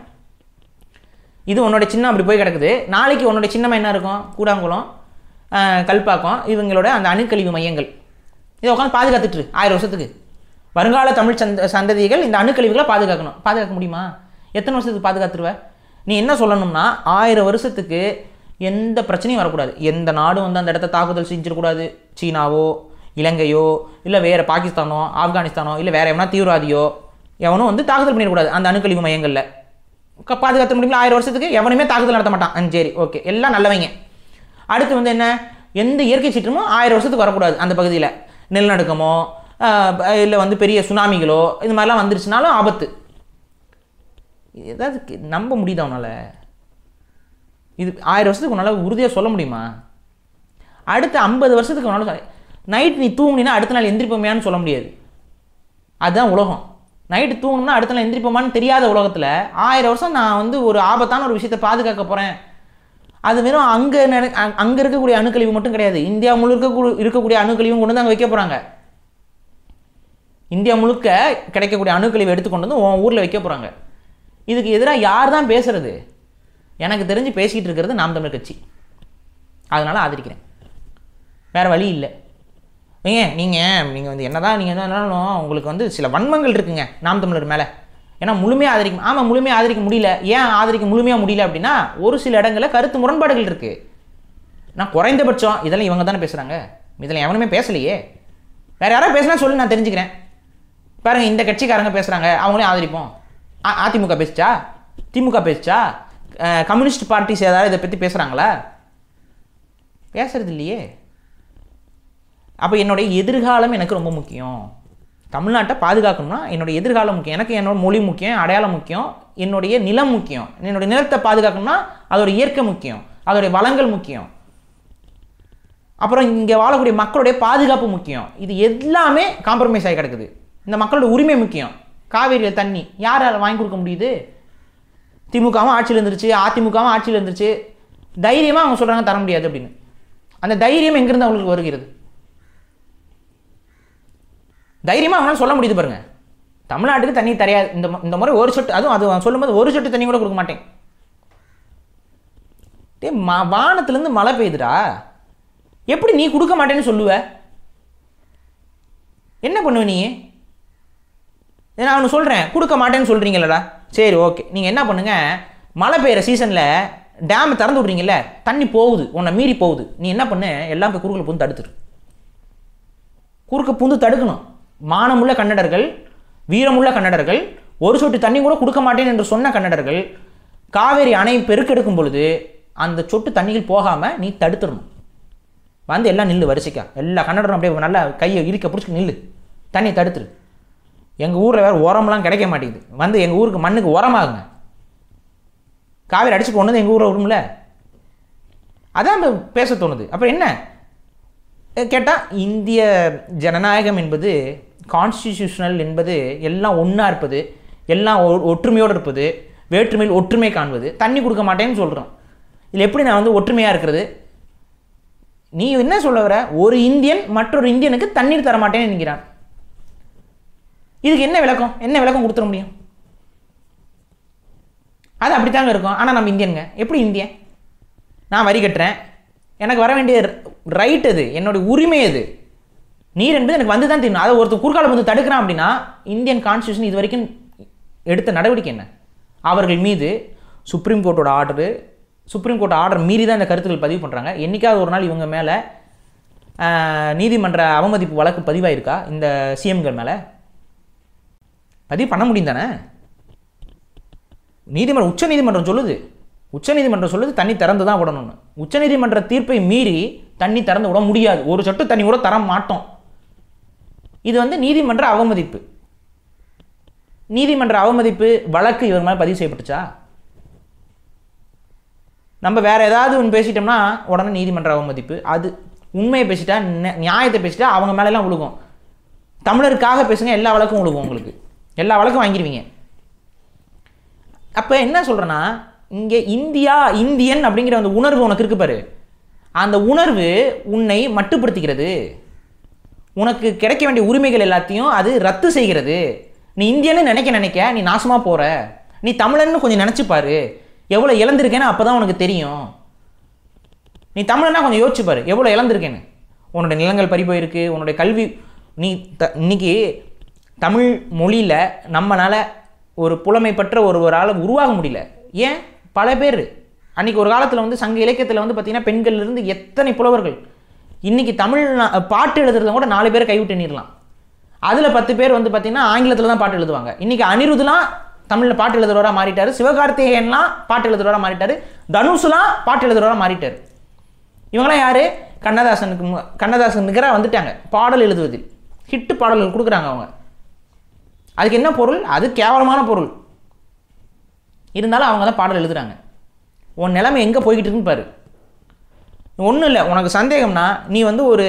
இது உன்னோட சின்னம் அப்படி போய் கிடக்குது. நாளைக்கு உன்னோட சின்னமாக என்ன இருக்கும்? கூடாங்குளம், கல்பாக்கம், இவங்களோட அந்த அணுக்கழிவு மையங்கள். இதை உட்காந்து பாதுகாத்துட்டு 1000 வருஷத்துக்கு. வருங்கால தமிழ் சந்ததிகள் இந்த அணுக்கழிவுகளை பாதுகாக்கணும். பாதுகாக்க முடியுமா? எத்தனை வருஷத்துக்கு பாதுகாத்துருவ? நீ என்ன சொல்லணும்னா 1000 வருஷத்துக்கு எந்த பிரச்சனையும் வரக்கூடாது, எந்த நாடும் வந்து அந்த இடத்த தாக்குதல் செஞ்சிடக்கூடாது. சீனாவோ இலங்கையோ இல்லை வேறு பாகிஸ்தானோ ஆப்கானிஸ்தானோ இல்லை வேறு எவனா தீவிரவாதியோ எவனும் வந்து தாக்குதல் பண்ணிடக்கூடாது அந்த அணுக்கழிவு மையங்களில். பாதுகாத்த முடியுமா? 1000 வருஷத்துக்கு எவனுமே தாக்குதல் நடத்த மாட்டான். சரி, ஓகே, எல்லாம் நல்லவங்க. அடுத்து வந்து என்ன? எந்த இயற்கை சீற்றமும் 1000 வருஷத்துக்கு வரக்கூடாது அந்த பகுதியில். நிலநடுக்கமோ இல்லை வந்து பெரிய சுனாமிகளோ இது மாதிரிலாம் வந்துருச்சுனாலும் ஆபத்து. ஏதாவது நம்ப முடியுதா உன்னால்? இது 1000 வருஷத்துக்கு உன்னால் உறுதியாக சொல்ல முடியுமா? அடுத்த 50 வருஷத்துக்கு உன்னால் நைட் நீ தூங்குனா அடுத்த நாள் எந்திரிப்போமையான்னு சொல்ல முடியாது. அதுதான் உலகம். நைட்டு தூங்கணும்னா அடுத்த நாள் எந்திரிப்போமான்னு தெரியாத உலகத்தில் 1000 வருஷம் நான் வந்து ஒரு ஆபத்தான ஒரு விஷயத்தை பாதுகாக்க போகிறேன். அது வெறும் அங்கே இருக்கக்கூடிய அணுக்கழிவு மட்டும் கிடையாது, இந்தியா முழுக்க இருக்கக்கூடிய அணுக்கழிவும் கொண்டு வந்து அங்கே வைக்க போகிறாங்க. இந்தியா முழுக்க கிடைக்கக்கூடிய அணுக்கழிவு எடுத்துக்கொண்டு வந்து உன் ஊரில் வைக்க போகிறாங்க. இதுக்கு எதிராக யார் தான் பேசுறது? எனக்கு தெரிஞ்சு பேசிக்கிட்டு இருக்கிறது நாம் தமிழர் கட்சி. அதனால் ஆதரிக்கிறேன், வேறு வழி இல்லை. நீங்கள் வந்து என்னதான் நீங்கள் என்னன்னாலும் உங்களுக்கு வந்து சில வன்மங்கள் இருக்குங்க நாம் தமிழர் மேலே. ஏன்னா முழுமையாக ஆதரிக்கும். ஆமாம், முழுமையாக ஆதரிக்க முடியல. ஏன் முழுமையாக முடியல அப்படின்னா ஒரு சில இடங்களில் கருத்து முரண்பாடுகள் இருக்குது. நான் குறைந்தபட்சம் இதெல்லாம் இவங்க தானே பேசுகிறாங்க, இதில் எவனுமே பேசலையே. வேறு யாராவது பேசினா சொல்லி நான் தெரிஞ்சுக்கிறேன். பாருங்கள், இந்த கட்சிக்காரங்க பேசுகிறாங்க, அவங்களே ஆதரிப்போம். அதிமுக பேசிச்சா, திமுக பேசிச்சா, கம்யூனிஸ்ட் பார்ட்டிஸ் ஏதாவது இதை பற்றி பேசுகிறாங்களா? பேசுறது இல்லையே. அப்போ என்னுடைய எதிர்காலம் எனக்கு ரொம்ப முக்கியம். தமிழ்நாட்டை பாதுகாக்கணும்னா என்னுடைய எதிர்காலம் முக்கியம். எனக்கு என்னோட மொழி முக்கியம், அடையாளம் முக்கியம், என்னுடைய நிலம் முக்கியம். என்னுடைய நிலத்தை பாதுகாக்கணும்னா அதோட இயற்கை முக்கியம், அதோடைய வளங்கள் முக்கியம், அப்புறம் இங்கே வாழக்கூடிய மக்களுடைய பாதுகாப்பு முக்கியம். இது எல்லாமே காம்ப்ரமைஸ் ஆகி கிடக்குது. இந்த மக்களோட உரிமை முக்கியம். காவேரியில் தண்ணி யாரால் வாங்கி கொடுக்க முடியுது? திமுகவும் ஆட்சியில் இருந்துருச்சு, அதிமுகவும் ஆட்சியில் இருந்துருச்சு. தைரியமாக அவங்க சொல்கிறாங்க தர முடியாது அப்படின்னு. அந்த தைரியம் எங்கேருந்து அவங்களுக்கு வருகிறது? தைரியமாக அவங்களால சொல்ல முடியுது பாருங்க. தமிழ்நாட்டுக்கு தண்ணி தெரியாது இந்த முறை ஒரு சொட்டு, அதுவும் அது சொல்லும்போது ஒரு சொட்டு தண்ணி கூட கொடுக்க மாட்டேன். வானத்துலேருந்து மழை பெய்யுதுடா, எப்படி நீ கொடுக்க மாட்டேன்னு சொல்லுவ? என்ன பண்ணுவ நீ? நான் அவனு சொல்கிறேன், கொடுக்க மாட்டேன்னு சொல்கிறீங்களடா, சரி ஓகே, நீங்கள் என்ன பண்ணுங்கள், மழை பெய்கிற சீசனில் டேமை திறந்து விட்றீங்கல்ல, தண்ணி போகுது, உன்னை மீறி போகுது, நீ என்ன பண்ணு, எல்லாம் போய் குறுக்கில் பூந்து தடுத்துரு. குறுக்க பூந்து தடுக்கணும். மானமுள்ள கன்னடர்கள், வீரமுள்ள கன்னடர்கள், ஒரு சொட்டு தண்ணி கூட கொடுக்க மாட்டேன் என்று சொன்ன கன்னடர்கள் காவேரி அணை பெருக்கெடுக்கும் பொழுது அந்த சொட்டு தண்ணிகள் போகாமல் நீ தடுத்துடணும். வந்து எல்லாம் நில்லு, வரிசைக்கா எல்லா கன்னடரும் அப்படியே நல்லா கையை இறுக்க பிடிச்சி நில்லு, தண்ணி தடுத்துரு. எங்கள் ஊரில் வேறு உரம்லாம் கிடைக்க மாட்டேங்குது, வந்து எங்கள் ஊருக்கு மண்ணுக்கு உரமாகுங்க. காவேரி அடிச்சு போனது எங்கள் ஊரில் வரும்ல, அதான் பேச தோணுது. அப்புறம் என்ன கேட்டால், இந்திய ஜனநாயகம் என்பது, கான்ஸ்டிடியூஷனல் என்பது எல்லாம் ஒன்றா இருப்பது, எல்லாம் ஒற்றுமையோடு இருப்பது, வேற்றுமையில் ஒற்றுமை காண்பது. தண்ணி கொடுக்க மாட்டேன்னு சொல்கிறோம். இதில் எப்படி நான் வந்து ஒற்றுமையாக இருக்கிறது? நீ என்ன சொல்ல வர? ஒரு இந்தியன் மற்றொரு இந்தியனுக்கு தண்ணீர் தர மாட்டேன்னு நினைக்கிறான். இதுக்கு என்ன விளக்கம் கொடுத்துட முடியும்? அது அப்படித்தாங்க இருக்கும். ஆனால் நம்ம இந்தியனுங்க, எப்படி இந்தியன்? நான் வரி கட்டுறேன், எனக்கு வர வேண்டிய ரைட் அது, என்னுடைய உரிமை அது. நீர் என்பது எனக்கு வந்து தான் தெரியும். அதை ஒருத்தர் குறுக்காலம் வந்து தடுக்கிறான் அப்படின்னா இந்தியன் கான்ஸ்டியூஷன் இது வரைக்கும் எடுத்த நடவடிக்கை என்ன? அவர்கள் மீது சுப்ரீம் கோர்ட்டோட ஆர்டர் மீறி தான் இந்த கருத்துக்கள் பதிவு பண்ணுறாங்க. என்றைக்காவது ஒரு நாள் இவங்க மேலே நீதிமன்ற அவமதிப்பு வழக்கு பதிவாயிருக்கா? இந்த சிஎம்கள் மேலே பதிவு பண்ண முடியும் தானே? உச்சநீதிமன்றம் சொல்லுது தண்ணி திறந்து தான் விடணும்னு. உச்சநீதிமன்ற தீர்ப்பை மீறி தண்ணி திறந்து விட முடியாது. ஒரு சொட்டு தண்ணி கூட தர மாட்டோம். இது வந்து நீதிமன்ற அவமதிப்பு. நீதிமன்ற அவமதிப்பு வழக்கு இவர் மேலே பதிவு செய்யப்பட்டுச்சா? நம்ம வேற ஏதாவது ஒன்று பேசிட்டோம்னா உடனே நீதிமன்ற அவமதிப்பு. அது உண்மையை பேசிட்டா, நியாயத்தை பேசிட்டா அவங்க மேலெல்லாம் விழுகும். தமிழருக்காக பேசுங்க, எல்லா வழக்கும் விழுகும், உங்களுக்கு எல்லா வழக்கும் வாங்கிடுவீங்க. அப்போ என்ன சொல்கிறேன்னா, இங்கே இந்தியன் அப்படிங்கிற அந்த உணர்வு உனக்கு இருக்கு பாரு, அந்த உணர்வு உன்னை மட்டுப்படுத்திக்கிறது. உனக்கு கிடைக்க வேண்டிய உரிமைகள் எல்லாத்தையும் அது ரத்து செய்கிறது. நீ இந்தியன்னு நினைக்க நீ நாசமாக போகிற. நீ தமிழன்னு கொஞ்சம் நினச்சிப்பாரு, எவ்வளோ இழந்திருக்கேன்னு அப்போ தான் உனக்கு தெரியும். நீ தமிழன்னா கொஞ்சம் யோசிச்சுப்பாரு, எவ்வளோ இழந்திருக்கேன்னு. உன்னோட நிலங்கள் பறி போயிருக்கு, உன்னுடைய கல்வி. நீ இன்னைக்கு தமிழ் மொழியில் நம்மளால் ஒரு புலமை பெற்ற ஒரு ஆளை உருவாக முடியல. ஏன்? பல பேர் அன்றைக்கி ஒரு காலத்தில் வந்து சங்க இலக்கியத்தில் வந்து பார்த்திங்கன்னா பெண்கள்லேருந்து எத்தனை புலவர்கள். இன்றைக்கி தமிழ் பாட்டு எழுதுறத கூட 4 பேரை கைவிட்டு எண்ணிடலாம். அதில் 10 பேர் வந்து பார்த்திங்கன்னா ஆங்கிலத்தில் தான் பாட்டு எழுதுவாங்க. இன்றைக்கி அனிருத்லாம் தமிழில் பாட்டு எழுதுறவராக மாறிட்டார், சிவகார்த்திகேயன்லாம் பாட்டு எழுதுறவராக மாறிட்டார், தனுஷ்லாம் பாட்டு எழுதுறவராக மாறிட்டார். இவங்களாம் யார்? கண்ணதாசன் நிகராக வந்துட்டாங்க பாடல் எழுதுவதில். ஹிட்டு பாடல்கள் கொடுக்குறாங்க அவங்க. அதுக்கு என்ன பொருள்? அது கேவலமான பொருள். இருந்தாலும் அவங்க தான் பாடல் எழுதுகிறாங்க. உன் நிலைமை எங்கே போய்கிட்டு இருக்குன்னு பாரு. ஒன்றும் இல்லை, உனக்கு சந்தேகம்னா நீ வந்து ஒரு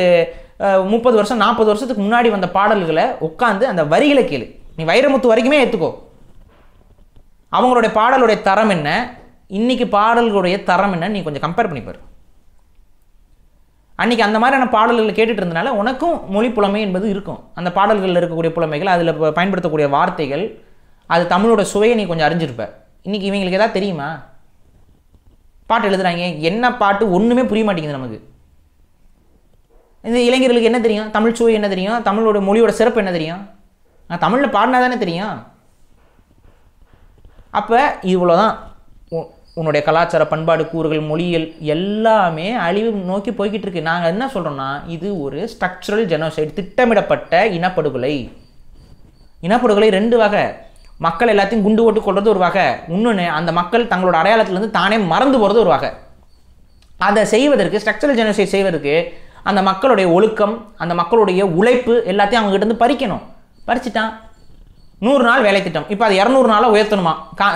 30 வருஷம் 40 வருஷத்துக்கு முன்னாடி வந்த பாடல்களை உட்காந்து அந்த வரிகளை கேளு. நீ வைரமுத்து வரைக்குமே ஏற்றுக்கோ. அவங்களுடைய பாடலுடைய தரம் என்ன, இன்னைக்கு பாடல்களுடைய தரம் என்ன, நீ கொஞ்சம் கம்பேர் பண்ணிப்பார். அன்றைக்கி அந்த மாதிரியான பாடல்களை கேட்டுட்டு இருந்தனால உனக்கும் மொழி புலமை என்பது இருக்கும். அந்த பாடல்களில் இருக்கக்கூடிய புலமைகள், அதில் பயன்படுத்தக்கூடிய வார்த்தைகள், அது தமிழோட சுவையை நீ கொஞ்சம் அறிஞ்சிருப்ப. இன்றைக்கி இவங்களுக்கு எதாவது தெரியுமா? பாட்டு எழுதுகிறாங்க, என்ன பாட்டு ஒன்றுமே புரிய மாட்டேங்குது நமக்கு. இந்த இளைஞர்களுக்கு என்ன தெரியும்? தமிழ் சுவை என்ன தெரியும்? தமிழோட மொழியோட சிறப்பு என்ன தெரியும்? தமிழில் பாடினா தானே தெரியும். அப்போ இவ்வளோதான். உன்னுடைய கலாச்சார பண்பாடு கூறுகள் மொழியியல் எல்லாமே அழிவு நோக்கி போய்கிட்டு இருக்கு. நாங்கள் என்ன சொல்கிறோம்னா, இது ஒரு ஸ்ட்ரக்சரல் ஜெனோசைடு, திட்டமிடப்பட்ட இனப்படுகொலை. இனப்படுகொலை 2 வகை. மக்கள் எல்லாத்தையும் குண்டு ஓட்டு கொள்வது ஒரு வகை, இன்னொன்று அந்த மக்கள் தங்களோட அடையாளத்திலேருந்து தானே மறந்து போகிறது ஒரு வகை. அதை செய்வதற்கு, ஸ்ட்ரக்சரல் ஜெனோசைட் செய்வதற்கு அந்த மக்களுடைய ஒழுக்கம், அந்த மக்களுடைய உழைப்பு எல்லாத்தையும் அவங்ககிட்ட பறிக்கணும். பறிச்சுட்டான். 100 நாள் வேலை திட்டம், இப்போ அது 200 நாளாக உயர்த்தணுமா?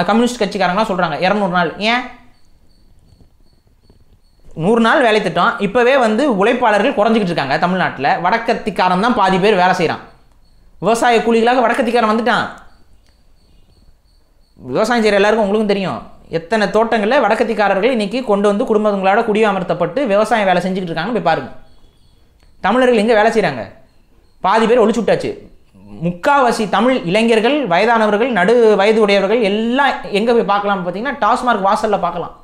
கம்யூனிஸ்ட் கட்சிக்காரங்களாம் சொல்கிறாங்க 200 நாள். ஏன் 100 நாள் வேலை திட்டம்? இப்போவே உழைப்பாளர்கள் குறைஞ்சிக்கிட்டு இருக்காங்க தமிழ்நாட்டில். வடக்கத்திக்காரன் தான் பாதி பேர் வேலை செய்கிறான். விவசாய கூலிகளாக வடக்கத்திக்காரன் வந்துட்டான். விவசாயம் செய்கிற எல்லாருக்கும் உங்களுக்கும் தெரியும், எத்தனை தோட்டங்களில் வடக்கத்திக்காரர்கள் இன்றைக்கி கொண்டு குடும்பங்களோட குடியமர்த்தப்பட்டு விவசாயம் வேலை செஞ்சுக்கிட்டு இருக்காங்க. போய் பாருங்கள். தமிழர்கள் எங்கே வேலை செய்கிறாங்க? பாதி பேர் ஒழிச்சு விட்டாச்சு. முக்காவாசி தமிழ் இளைஞர்கள், வயதானவர்கள், நடு வயது உடையவர்கள் எல்லாம் எங்கே போய் பார்க்கலாம் பார்த்தீங்கன்னா, டாஸ்மார்க் வாசலில் பார்க்கலாம்.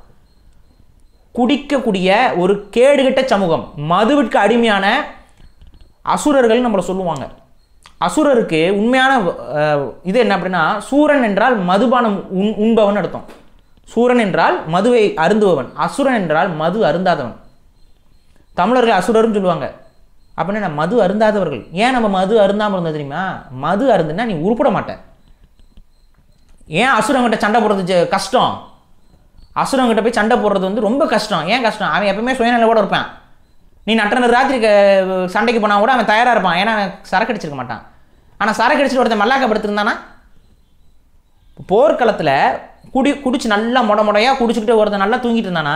குடிக்கக்கூடிய ஒரு கேடுகட்ட சமூகம், மதுவிற்கு அடிமையான அசுரர்கள் நம்மளை சொல்லுவாங்க. அசுரருக்கு உண்மையான இது என்ன அப்படின்னா, சூரன் என்றால் மதுபானம் உண்பவன் அர்த்தம். சூரன் என்றால் மதுவை அருந்துபவன், அசுரன் என்றால் மது அருந்தாதவன். தமிழர்கள் அசுரர்னு சொல்லுவாங்க. அப்படின்னா மது அருந்தாதவர்கள். ஏன் நம்ம மது அருந்தாமல் இருந்தது தெரியுமா? மது அருந்துனா நீ உருப்பட மாட்டேன். ஏன் அசுரங்கிட்ட சண்டை போடுறது கஷ்டம்? அசுரங்கிட்ட போய் சண்டை போடுறது ரொம்ப கஷ்டம். ஏன் கஷ்டம்? அவன் எப்பவுமே சுயநலவோடு இருப்பான். நீ நட்டன ராத்திரி சண்டைக்கு போனால் கூட அவன் தயாராக இருப்பான். ஏன்னா அவன் சரக்கு அடிச்சிருக்க மாட்டான். ஆனால் சரக்கு அடிச்சுட்டு ஒருத்தன் மல்லாக்கப்படுத்திருந்தானா, போர்க்களத்தில் குடிச்சு நல்லா முடையாக குடிச்சுக்கிட்டு ஒருத்தன் நல்லா தூங்கிட்டு இருந்தானா,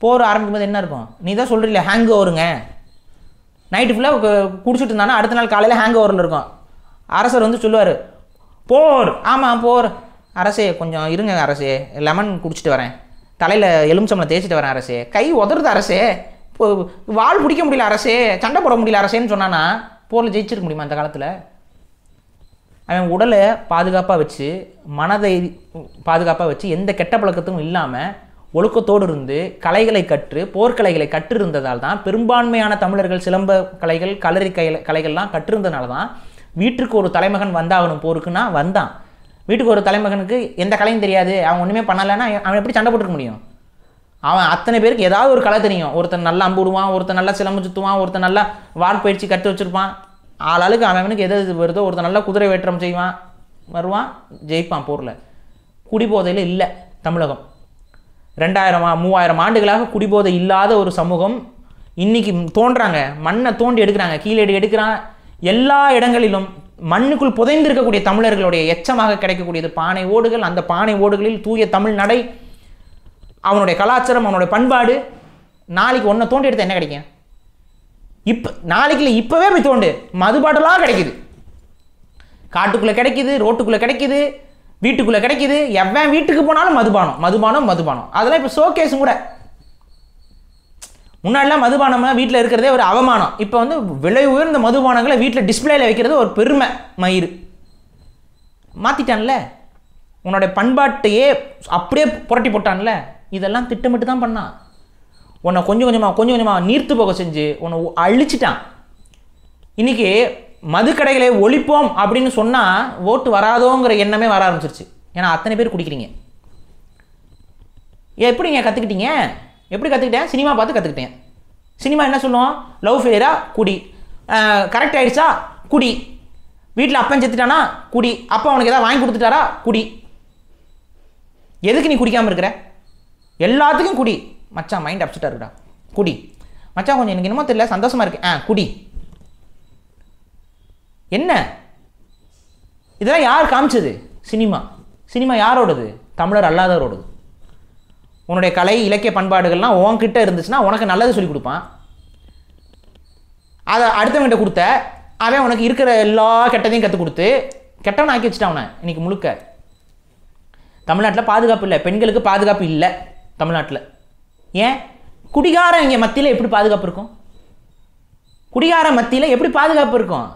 போர் ஆரம்பிக்கும் போது என்ன இருக்கும்? நீ தான் சொல்கிறீங்களே ஹேங் ஓவருங்க. நைட்டு ஃபுல்லாக குடிச்சிட்டு இருந்தானா அடுத்த நாள் காலையில் ஹேங் ஓவரில் இருக்கும். அரசர் சொல்லுவார், போர். ஆமாம் போர். அரசே கொஞ்சம் இருங்க அரசே, லெமன் குடிச்சிட்டு வரேன், தலையில் எலுமிச்சம்பழம் தேய்ச்சிட்டு வரேன் அரசே, கை உதறது அரசே, வாள் பிடிக்க முடியல அரசே, சண்டை போட முடியல அரசேன்னு சொன்னானா போரில் ஜெயிச்சிருக்க முடியுமா அந்த காலத்தில்? அவன் உடலை பாதுகாப்பாக வச்சு, மனதை பாதுகாப்பாக வச்சு, எந்த கெட்ட பழக்கத்தும் இல்லாமல் ஒழுக்கத்தோடு இருந்து கலைகளை கற்று, போர்க்கலைகளை கற்றிருந்ததால் தான் பெரும்பான்மையான தமிழர்கள் சிலம்ப கலைகள், களரி கலைகள்லாம் கற்றிருந்ததுனால தான் வீட்டுக்கு ஒரு தலைமகன் வந்தாகணும் போருக்குன்னா வந்தான். வீட்டுக்கு ஒரு தலைமகனுக்கு எந்த கலையும் தெரியாது, அவன் ஒன்றுமே பண்ணலைன்னா அவன் எப்படி சண்டை போட்டுக்க முடியும்? அவன் அத்தனை பேருக்கு ஏதாவது ஒரு கலை தெரியும். ஒருத்தன் நல்லா அம்புடுவான், ஒருத்தன் நல்லா சிலம்பு சுற்றுவான், ஒருத்தன் நல்லா வார்பயிற்சி கற்று வச்சுருப்பான். ஆளாளுக்கு அவனுக்கு எது வருதோ, ஒருத்தன் நல்லா குதிரை வேற்றம் செய்வான், வருவான், ஜெயிப்பான் போரில். குடிபோதையில் இல்லை தமிழகம். 2000-3000 ஆண்டுகளாக குடிபோதை இல்லாத ஒரு சமூகம். இன்றைக்கி தோன்றாங்க, மண்ணை தோண்டி எடுக்கிறாங்க, கீழே எடுக்கிறான். எல்லா இடங்களிலும் மண்ணுக்குள் புதைந்திருக்கக்கூடிய தமிழர்களுடைய எச்சமாக கிடைக்கக்கூடியது பானை ஓடுகள். அந்த பானை ஓடுகளில் தூய தமிழ் நடை, அவனுடைய கலாச்சாரம், அவனுடைய பண்பாடு. நாளைக்கு ஒன்றை தோண்டி எடுத்தால் என்ன கிடைக்கும்? நாளைக்கு இல்லை, இப்போவே போய் தோண்டு, மதுபாட்டலாக கிடைக்குது. காட்டுக்குள்ளே கிடைக்குது, ரோட்டுக்குள்ளே கிடைக்குது, வீட்டுக்குள்ளே கிடைக்குது. எவன் வீட்டுக்கு போனாலும் மதுபானம் மதுபானம் மதுபானம். அதெல்லாம் இப்போ ஷோகேஸும் கூட. முன்னாடிலாம் மதுபானம்லாம் வீட்டில் இருக்கிறதே ஒரு அவமானம். இப்போ விலை உயர்ந்த மதுபானங்களை வீட்டில் டிஸ்பிளேல வைக்கிறது ஒரு பெருமை மயிறு. மாற்றிட்டான்ல, உன்னோட பண்பாட்டையே அப்படியே புரட்டி போட்டான்ல. இதெல்லாம் திட்டமிட்டு தான் பண்ணான். உன்னை கொஞ்சம் கொஞ்சமாக நீர்த்து போக செஞ்சு உன்னை அழிச்சிட்டான். இன்றைக்கி மதுக்கடைகளை ஒழிப்போம் அப்படின்னு சொன்னால் ஓட்டு வராதோங்கிற எண்ணமே வர ஆரம்பிச்சிருச்சு. ஏன்னா அத்தனை பேர் குடிக்கிறீங்க. எப்படிங்க கற்றுக்கிட்டீங்க? எப்படி கற்றுக்கிட்டேன்? சினிமா பார்த்து கற்றுக்கிட்டேன். சினிமா என்ன சொல்லுவோம்? லவ் ஃபெயிலியரா குடி, கரெக்ட் ஆகிடுச்சா குடி, வீட்டில் அப்பன் செத்துட்டானா குடி, அப்பா அவனுக்கு எதாவது வாங்கி கொடுத்துட்டாரா குடி. எதுக்கு நீ குடிக்காமல் இருக்கிற? எல்லாத்துக்கும் குடி. மச்சான் மைண்ட் அப்செட்டாக இருக்குடா குடி. மச்சான் கொஞ்சம் எனக்கு என்னமோ தெரியல சந்தோஷமாக இருக்கு, குடி. என்ன இதெல்லாம் யார் காமிச்சது? சினிமா. சினிமா யாரோடது? தமிழர் அல்லாதவரோடது. உன்னுடைய கலை இலக்கிய பண்பாடுகள்லாம் உன்கிட்ட இருந்துச்சுன்னா உனக்கு நல்லது சொல்லி கொடுப்பான். அதை அடுத்தவங்கிட்ட கொடுத்த அவன் உனக்கு இருக்கிற எல்லா கெட்டதையும் கற்றுக் கொடுத்து கெட்டவன் ஆக்கி வச்சுட்டான் அவனை. இன்னைக்கு முழுக்க தமிழ்நாட்டில் பாதுகாப்பு இல்லை, பெண்களுக்கு பாதுகாப்பு இல்லை தமிழ்நாட்டில். ஏன்? குடிகாரன் இங்கே மத்தியில் எப்படி பாதுகாப்பு இருக்கும்? குடிகார மத்தியில் எப்படி பாதுகாப்பு இருக்கும்?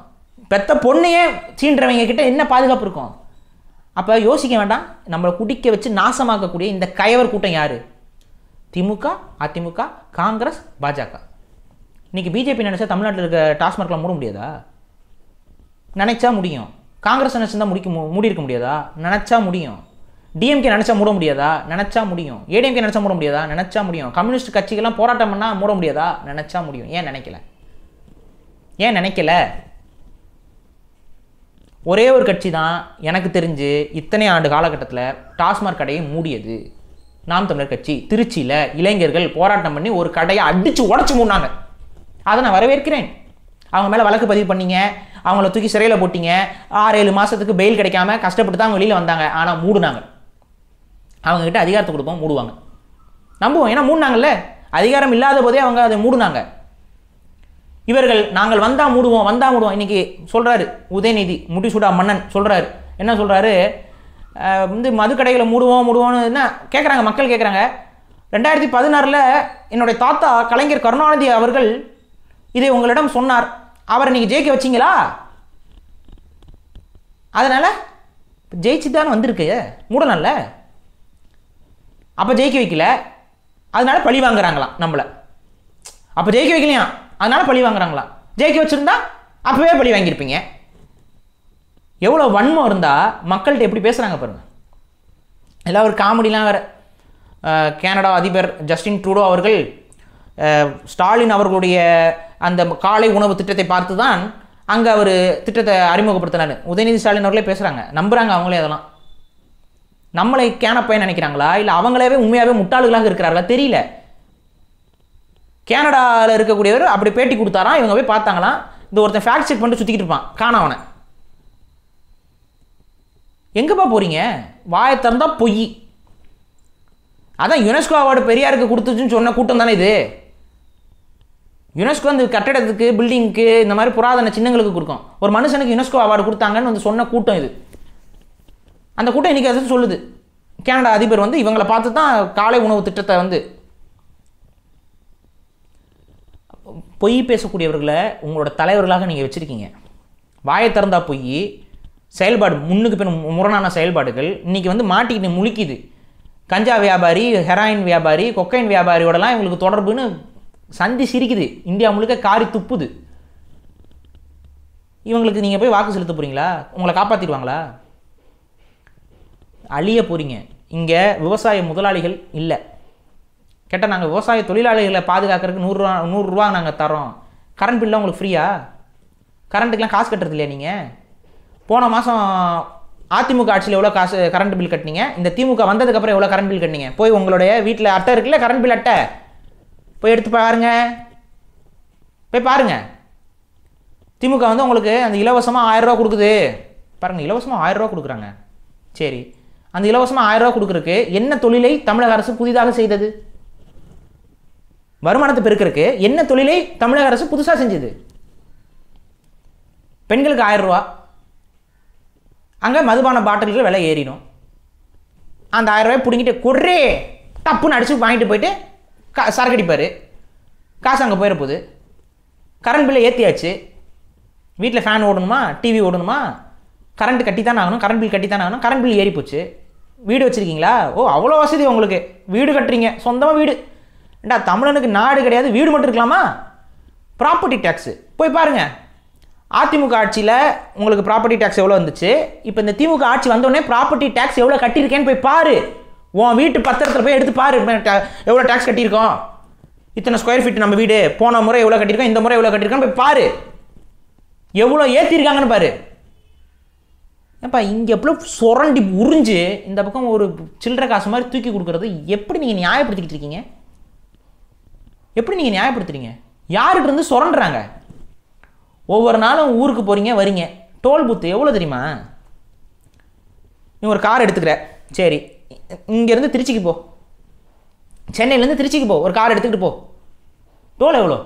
பெத்த பொண்ணையே சீன்றவங்க கிட்ட என்ன பாதுகாப்பு இருக்கும்? அப்போ யோசிக்க வேண்டாம். நம்மளை குடிக்க வச்சு நாசமாக்கக்கூடிய இந்த கயவர் கூட்டம் யார்? திமுக, அதிமுக, காங்கிரஸ், பாஜக. இன்றைக்கி பிஜேபி நினச்சா தமிழ்நாட்டில் இருக்க டாஸ்மார்க்லாம் மூட முடியாதா? நினச்சா முடியும். காங்கிரஸ் நினச்சிருந்தா மூடி இருக்க முடியாதா? நினச்சா முடியும். டிஎம்கே நினச்சா மூட முடியாதா? நினச்சா முடியும். ஏடிஎம்கே நினச்சா மூட முடியாதா? நினச்சா முடியும். கம்யூனிஸ்ட் கட்சிகள்லாம் போராட்டம் பண்ணால் மூட முடியாதா? நினச்சா முடியும். ஏன் நினைக்கல? ஏன் நினைக்கல? ஒரே ஒரு கட்சி தான் எனக்கு தெரிஞ்சு இத்தனை ஆண்டு காலகட்டத்தில் டாஸ்மாக் கடையை மூடியது. நாம் தமிழர் கட்சி. திருச்சியில் இளைஞர்கள் போராட்டம் பண்ணி ஒரு கடையை அடித்து உடச்சி மூடினாங்க. அதை நான் வரவேற்கிறேன். அவங்க மேலே வழக்கு பதிவு பண்ணீங்க, அவங்கள தூக்கி சிறையில் போட்டிங்க, 6-7 மாதத்துக்கு பெயில் கிடைக்காம கஷ்டப்பட்டு தான் அவங்க வெளியில் வந்தாங்க. ஆனால் மூடுனாங்க. அவங்ககிட்ட அதிகாரத்தை கொடுப்போம், மூடுவாங்க. நம்புவோம். ஏன்னா மூடினாங்கல்ல, அதிகாரம் இல்லாத போதே அவங்க அதை மூடுனாங்க. இவர்கள் நாங்கள் வந்தால் மூடுவோம், வந்தால் மூடுவோம். இன்றைக்கி சொல்கிறாரு உதயநிதி, முடிசூடா மன்னன் சொல்கிறாரு. என்ன சொல்கிறாரு? மதுக்கடைகளை மூடுவோம்னு என்ன கேட்குறாங்க, மக்கள் கேட்குறாங்க. 2016 என்னுடைய தாத்தா கலைஞர் கருணாநிதி அவர்கள் இதை உங்களிடம் சொன்னார். அவரை நீங்கள் ஜெயிக்க வச்சிங்களா? அதனால் ஜெயிச்சு தான் வந்திருக்கு, மூடலாம்ல. அப்போ ஜெயிக்க வைக்கல, அதனால பழி வாங்குறாங்களாம் நம்மளை. அப்போ ஜெயிக்க வைக்கலையா, அதனால பழி வாங்குறாங்களாம். ஜெயிக்க வச்சுருந்தா அப்போவே பழி வாங்கியிருப்பீங்க. எவ்வளோ வன்மம் இருந்தால் மக்கள்கிட்ட எப்படி பேசுகிறாங்க பாருங்கள். எல்லாம் ஒரு காமெடிலாம் வேறு. கனடா அதிபர் ஜஸ்டின் ட்ரூடோ அவர்கள் ஸ்டாலின் அவர்களுடைய அந்த காலை உணவு திட்டத்தை பார்த்து தான் அங்கே அவர் திட்டத்தை அறிமுகப்படுத்தினார். உதயநிதி ஸ்டாலின் அவர்களே பேசுகிறாங்க, நம்புகிறாங்க அவங்களே. அதெல்லாம் நம்மளை கேனப்பையன் நினைக்கிறாங்களா, இல்லை அவங்களாவே உண்மையாகவே முட்டாளுகளாக இருக்கிறார்களா தெரியல. கனடாவில் இருக்கக்கூடியவர் அப்படி பேட்டி கொடுத்தாராம். இவங்க போய் பார்த்தாங்களாம். இந்த ஒருத்தன் ஃபேக்ட் செக் பண்ணிட்டு சுற்றிக்கிட்டு இருப்பான், காணவனை. எங்கேப்பா போகிறீங்க? வாயை திறந்தா பொய். அதான் யுனெஸ்கோ அவார்டு பெரியாருக்கு கொடுத்துச்சுன்னு சொன்ன கூட்டம் தானே இது. யுனெஸ்கோ அந்த கட்டடத்துக்கு, பில்டிங்க்கு, இந்த மாதிரி புராதன சின்னங்களுக்கு கொடுக்கும். ஒரு மனுஷனுக்கு யுனெஸ்கோ அவார்டு கொடுத்தாங்கன்னு வந்து சொன்ன கூட்டம் இது. அந்த கூட்டம் இன்றைக்கி அதை சொல்லுது. கனடா அதிபர் வந்து இவங்களை பார்த்து தான் காலை உணவு திட்டத்தை வந்து பொய் பேசக்கூடியவர்களை உங்களோட தலைவர்களாக நீங்கள் வச்சுருக்கீங்க. வாயை திறந்தா பொய், செயல்பாடு முன்னுக்கு பின் முரணான செயல்பாடுகள் இன்றைக்கி வந்து மாட்டிக்கிட்டு முழிக்குது. கஞ்சா வியாபாரி, ஹெராயின் வியாபாரி, கொக்கைன் வியாபாரியோடலாம் இவங்களுக்கு தொடர்புன்னு சந்தி சிரிக்குது. இந்தியா முழுக்க காரி துப்புது. இவங்களுக்கு நீங்கள் போய் வாக்கு செலுத்த போகிறீங்களா? உங்களை காப்பாற்றிடுவாங்களா? அழிய போகிறீங்க. இங்கே விவசாய முதலாளிகள் இல்லை. கேட்டால் நாங்கள் விவசாய தொழிலாளிகளை பாதுகாக்கிறதுக்கு 100 ரூபா நாங்கள் தரோம். கரண்ட் பில்லாம் உங்களுக்கு ஃப்ரீயா? கரண்ட்டுக்கெலாம் காசு கட்டுறது இல்லையா நீங்கள்? போன மாதம் அதிமுக ஆட்சியில் எவ்வளோ காசு கரண்ட் பில் கட்டினீங்க? இந்த திமுக வந்ததுக்கப்புறம் எவ்வளோ கரண்ட் பில் கட்டினீங்க? போய் உங்களுடைய வீட்டில் அட்டை இருக்குல்ல, கரண்ட் பில் அட்டை, போய் எடுத்து பாருங்க, போய் பாருங்க. திமுக வந்து உங்களுக்கு அந்த இலவசமாக 1000 ரூபா கொடுக்குது பாருங்கள். இலவசமாக 1000 ரூபா கொடுக்குறாங்க. சரி, அந்த இலவசமாக 1000 ரூபா கொடுக்குறதுக்கு என்ன தொழிலை தமிழக அரசு புதிதாக செய்தது? வருமானத்தை பெருக்கிறதுக்கு என்ன தொழிலை தமிழக அரசு புதுசாக செஞ்சது? பெண்களுக்கு 1000 ரூபா. அங்கே மதுபான பாட்டில்கள் விலை ஏறிடும். அந்த 1000 ரூபாய் பிடிங்கிட்டு கொட்ரே டப்புன்னு அடிச்சு வாங்கிட்டு போயிட்டு சரக்கு அடிப்பார். காசு அங்கே போயிட போகுது. கரண்ட் பில்லை ஏற்றியாச்சு. வீட்டில் ஃபேன் ஓடணுமா, டிவி ஓடணுமா, கரண்ட் கட்டித்தானே ஆகணும், கரண்ட் பில் கட்டித்தானே ஆகணும். கரண்ட் பில் ஏறி போச்சு. வீடு வச்சுருக்கீங்களா? ஓ, அவ்வளோ வசதி உங்களுக்கு. வீடு கட்டுறீங்க, சொந்தமாக வீடு. ஏண்டா தமிழனுக்கு நாடு கிடையாது, வீடு மட்டும் இருக்கலாமா? ப்ராப்பர்ட்டி டேக்ஸு போய் பாருங்கள். அதிமுக ஆட்சியில் உங்களுக்கு ப்ராப்பர்ட்டி டேக்ஸ் எவ்வளோ வந்துச்சு? இப்போ இந்த திமுக ஆட்சி வந்தோடனே ப்ராப்பர்ட்டி டேக்ஸ் எவ்வளோ கட்டியிருக்கேன்னு போய் பாரு. உன் வீட்டு பத்திரத்தில் போய் எடுத்து பாரு, எவ்வளோ டேக்ஸ் கட்டியிருக்கோம். இத்தனை ஸ்கொயர் ஃபீட் நம்ம வீடு, போன முறை எவ்வளோ கட்டியிருக்கோம், இந்த முறை எவ்வளோ கட்டியிருக்கோன்னு போய் பாரு. எவ்வளோ ஏற்றிருக்காங்கன்னு பாரு. ஏப்பா இங்கே எவ்வளோ சுரண்டி உறிஞ்சு இந்த பக்கம் ஒரு சில்லறை காசு மாதிரி தூக்கி கொடுக்குறது எப்படி நீங்கள் நியாயப்படுத்திக்கிட்டு இருக்கீங்க? எப்படி நீங்கள் நியாயப்படுத்துறீங்க? யார்கிட்ட இருந்து சுரண்டுறாங்க? ஒவ்வொரு நாளும் ஊருக்கு போகிறீங்க, வரீங்க. டோல் பூத்து எவ்வளோ தெரியுமா? நீ ஒரு கார் எடுத்துக்கிற, சரி, இங்கேருந்து திருச்சிக்கு போ, சென்னையிலேருந்து திருச்சிக்கு போ, ஒரு கார் எடுத்துக்கிட்டு போ. டோல் எவ்வளோ?